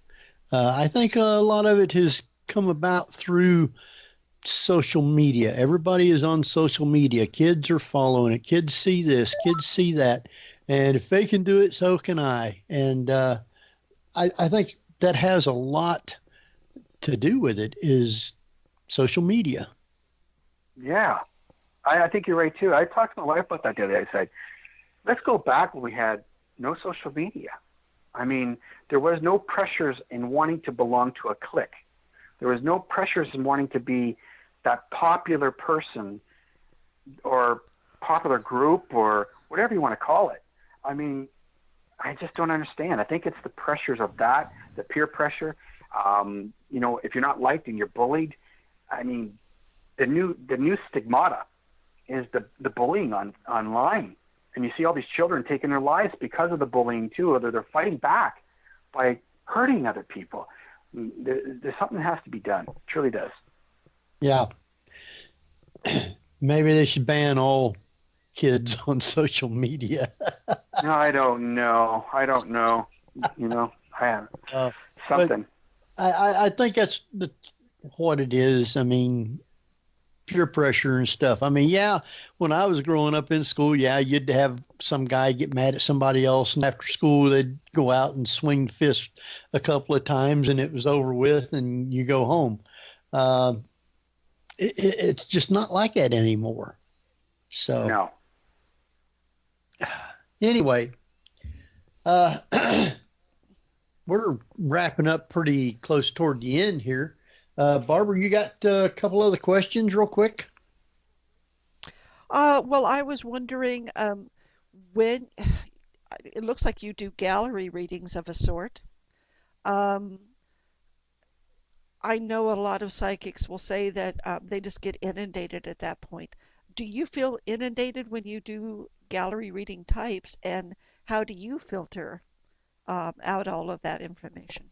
I think a lot of it has come about through social media. Everybody is on social media. Kids are following it. Kids see this, kids see that. And if they can do it, so can I. And I think that has a lot to do with it, is social media. Yeah, I think you're right too. I talked to my wife about that the other day. I said, let's go back when we had no social media. I mean, there was no pressures in wanting to belong to a clique. There was no pressures in wanting to be that popular person or popular group or whatever you want to call it. I mean, I just don't understand. I think it's the pressures of that, the peer pressure. If you're not liked and you're bullied, I mean, the new stigmata is the bullying online. And you see all these children taking their lives because of the bullying too, or they're fighting back by hurting other people. There's something that has to be done. It truly does. Yeah. Maybe they should ban all kids on social media. No, I don't know. I have something. I think that's what it is. I mean, peer pressure and stuff. I mean, yeah, when I was growing up in school, yeah, you'd have some guy get mad at somebody else, and after school they'd go out and swing fists a couple of times, and it was over with, and you go home. It's just not like that anymore. So no. Anyway, we're wrapping up pretty close toward the end here. Barbara, you got a couple other questions real quick? Well, I was wondering, when it looks like you do gallery readings of a sort. I know a lot of psychics will say that they just get inundated at that point. Do you feel inundated when you do gallery reading types, and how do you filter out all of that information?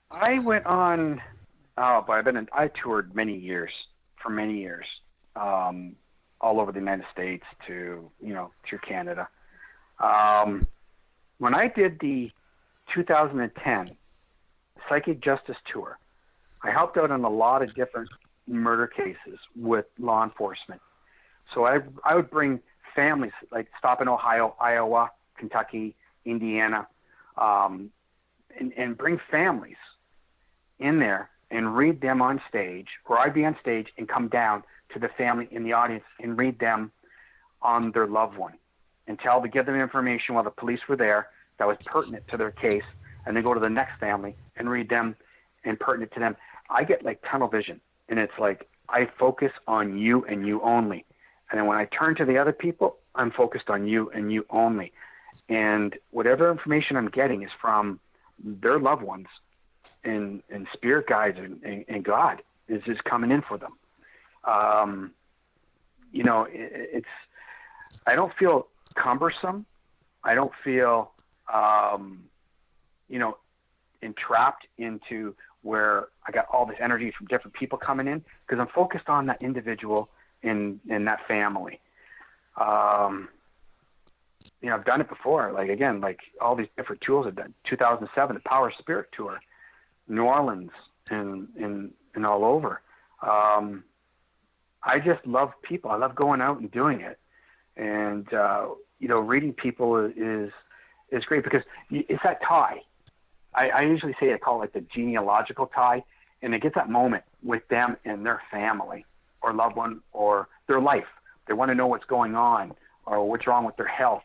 I went on, I toured for many years, all over the United States to, through Canada. When I did the 2010 Psychic Justice Tour, I helped out on a lot of different murder cases with law enforcement. So I would bring families, like stop in Ohio, Iowa, Kentucky, Indiana, and bring families in there and read them on stage, or I'd be on stage and come down to the family in the audience and read them on their loved one and give them information while the police were there that was pertinent to their case, and then go to the next family and read them and pertinent to them. I get like tunnel vision, and it's like I focus on you and you only. And then when I turn to the other people, I'm focused on you and you only. And whatever information I'm getting is from their loved ones and spirit guides and God is just coming in for them. It's I don't feel cumbersome. I don't feel, entrapped into where I got all this energy from different people coming in, because I'm focused on that individual in that family. I've done it before. Like all these different tools I've done. 2007, the Power of Spirit Tour, New Orleans, and all over. I just love people. I love going out and doing it. And, reading people is great, because it's that tie. I usually say, I call it like the genealogical tie, and it gets that moment with them and their family or loved one or their life. They want to know what's going on or what's wrong with their health.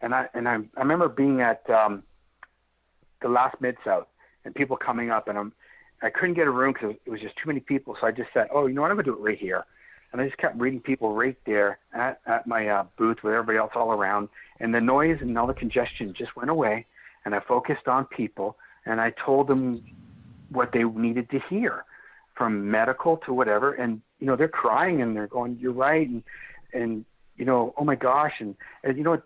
And I remember being at the last Mid-South and people coming up, and I couldn't get a room because it was just too many people. So I just said, oh, you know what, I'm going to do it right here. And I just kept reading people right there at my booth with everybody else all around. And the noise and all the congestion just went away. And I focused on people, and I told them what they needed to hear, from medical to whatever. And, they're crying and they're going, "You're right." And oh my gosh. And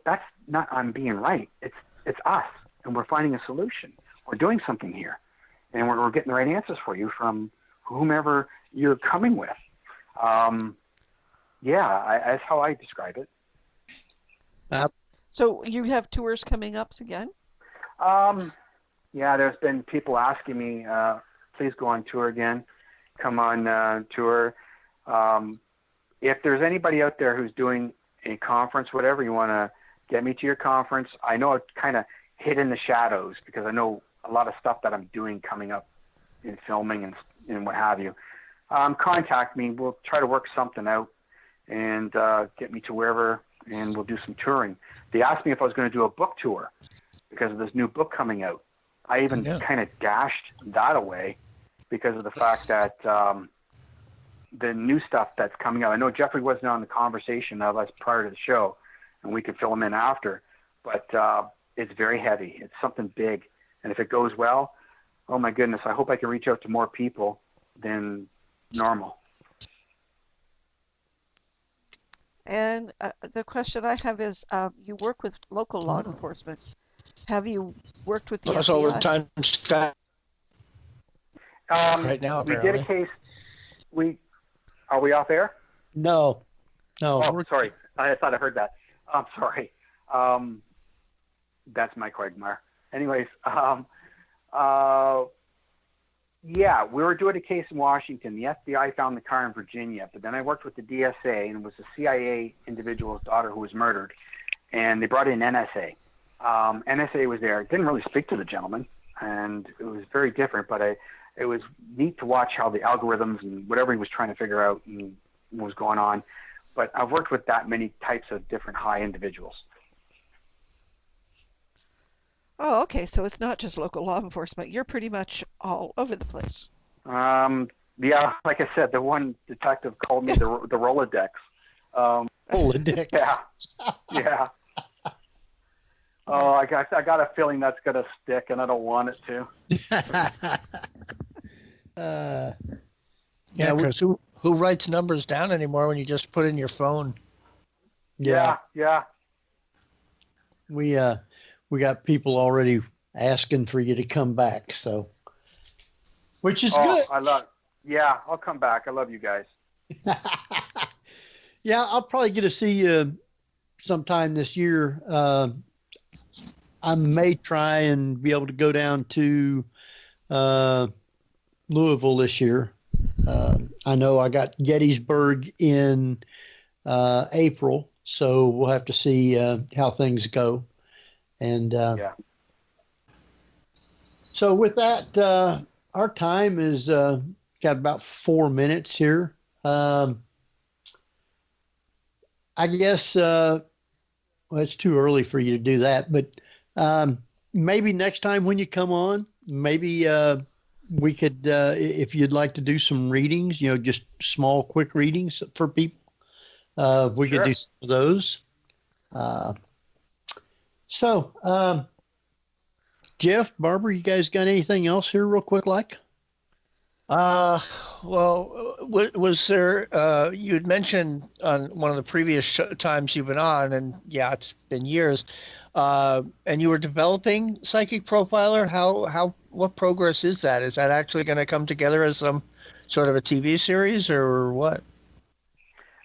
that's not I'm being right. It's us. And we're finding a solution. We're doing something here. And we're getting the right answers for you from whomever you're coming with. That's how I describe it. So you have tours coming up again? There's been people asking me, please go on tour again. Come on tour. If there's anybody out there who's doing a conference, whatever, you want to get me to your conference. I know it's kind of hid in the shadows because I know a lot of stuff that I'm doing coming up in filming and what have you. Contact me. We'll try to work something out and get me to wherever, and we'll do some touring. They asked me if I was going to do a book tour because of this new book coming out. I even kind of dashed that away because of the fact that the new stuff that's coming out. I know Jeffrey wasn't on the conversation of us prior to the show, and we could fill him in after, but it's very heavy. It's something big. And if it goes well, oh my goodness, I hope I can reach out to more people than normal. And the question I have is, you work with local law enforcement. Have you worked with the FBI? Over time, Scott. Right now, we apparently. did a case. Are we off air? No. Oh, sorry. I thought I heard that. I'm sorry. That's my quagmire. Anyways, we were doing a case in Washington. The FBI found the car in Virginia, but then I worked with the DSA, and it was a CIA individual's daughter who was murdered, and they brought in NSA. NSA was there. Didn't really speak to the gentleman, and it was very different, but it was neat to watch how the algorithms and whatever he was trying to figure out and what was going on. But I've worked with that many types of different high individuals. Oh, okay. So it's not just local law enforcement. You're pretty much all over the place. Like I said, the one detective called me the Rolodex. Rolodex. Yeah. Oh, I got a feeling that's gonna stick, and I don't want it to. Because who writes numbers down anymore when you just put in your phone? Yeah. We got people already asking for you to come back, so which is good. I love. Yeah, I'll come back. I love you guys. Yeah, I'll probably get to see you sometime this year. I may try and be able to go down to Louisville this year. I know I got Gettysburg in April, so we'll have to see how things go. And so with that, our time is got about 4 minutes here. I guess it's too early for you to do that, but maybe next time when you come on, maybe we could, if you'd like to do some readings, just small, quick readings for people, we could do some of those. So, Jeff, Barbara, you guys got anything else here real quick like? Well, was there, you had mentioned on one of the previous times you've been on, and it's been years, and you were developing Psychic Profiler. What progress is that? Is that actually going to come together as some sort of a TV series or what?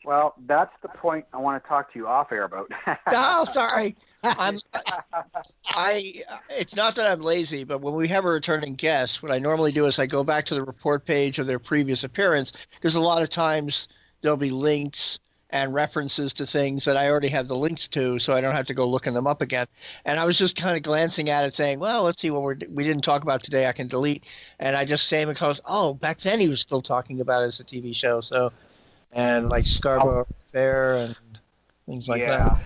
Well, that's the point I want to talk to you off air about. Oh, sorry. It's not that I'm lazy, but when we have a returning guest, what I normally do is I go back to the report page of their previous appearance, because a lot of times there'll be links and references to things that I already have the links to, so I don't have to go looking them up again. And I was just kind of glancing at it saying, well, let's see what we didn't talk about today, I can delete. And I just say, because, back then he was still talking about it as a TV show, so... And like Scarborough Fair and things like that.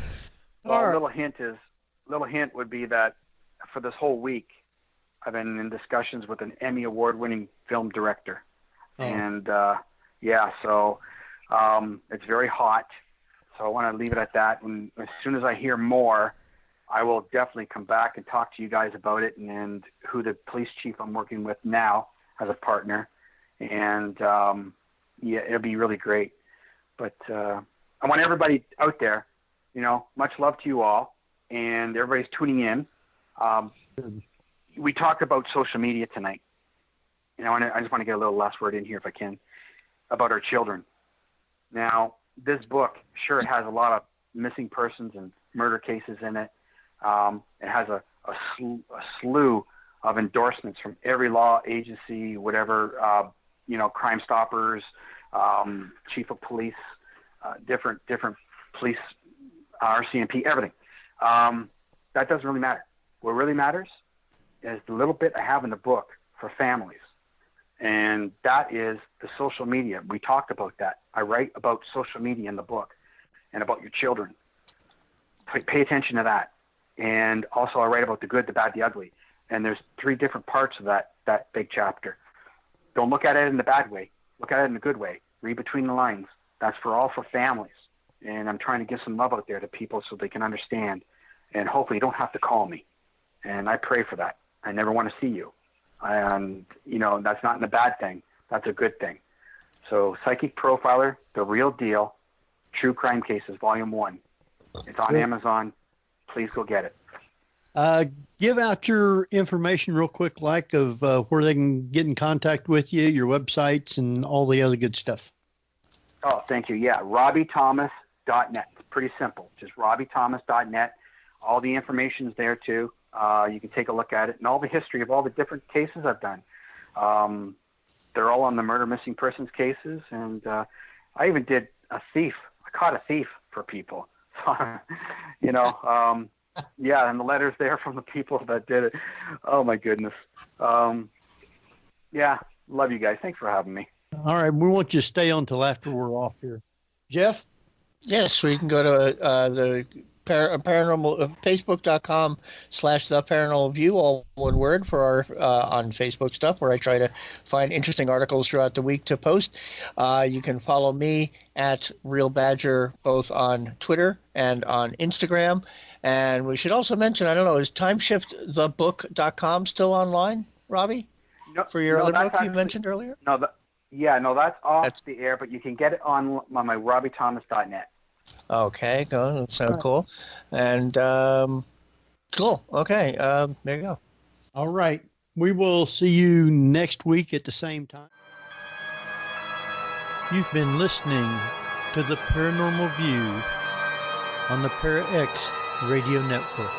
Well, a little hint would be that for this whole week, I've been in discussions with an Emmy Award-winning film director, and so It's very hot, so I want to leave it at that. And as soon as I hear more, I will definitely come back and talk to you guys about it and who the police chief I'm working with now as a partner. And yeah, it'll be really great. But I want everybody out there, much love to you all, and everybody's tuning in. We talked about social media tonight. I just want to get a little last word in here if I can about our children. Now, this book, sure, it has a lot of missing persons and murder cases in it. It has a slew of endorsements from every law agency, whatever, Crime Stoppers, chief of police, different police, RCMP, everything. That doesn't really matter. What really matters is the little bit I have in the book for families. And that is the social media. We talked about that. I write about social media in the book and about your children. Pay attention to that. And also I write about the good, the bad, the ugly. And there's 3 different parts of that big chapter. Don't look at it in the bad way. Look at it in the good way. Read between the lines. That's all for families. And I'm trying to give some love out there to people so they can understand. And hopefully you don't have to call me. And I pray for that. I never want to see you. And, that's not a bad thing. That's a good thing. So Psychic Profiler, The Real Deal, True Crime Cases, Volume 1. It's on Amazon. Please go get it. Give out your information real quick, of where they can get in contact with you, your websites, and all the other good stuff. Oh, thank you. Yeah, RobbieThomas.net. It's pretty simple. Just RobbieThomas.net. All the information's there, too. You can take a look at it, and all the history of all the different cases I've done. They're all on the murder missing persons cases, and I even did a thief. I caught a thief for people. So, yeah, and the letters there from the people that did it. Oh, my goodness. Yeah, love you guys. Thanks for having me. All right, we want you to stay on till after we're off here. Jeff? Yes, we can go to the paranormal Facebook.com/The Paranormal View, all one word, for our on Facebook stuff, where I try to find interesting articles throughout the week to post. You can follow me at Real Badger both on Twitter and on Instagram. And we should also mention, I don't know, is timeshiftthebook.com still online, Robbie? No, for your other book you mentioned earlier? No, that's off the air, but you can get it on my RobbieThomas.net. Okay, cool. That sounds cool. And cool. Okay, there you go. All right. We will see you next week at the same time. You've been listening to The Paranormal View on the ParaX Radio Network.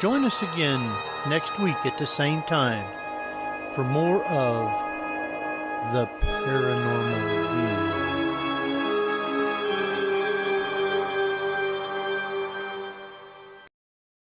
Join us again next week at the same time for more of The Paranormal View.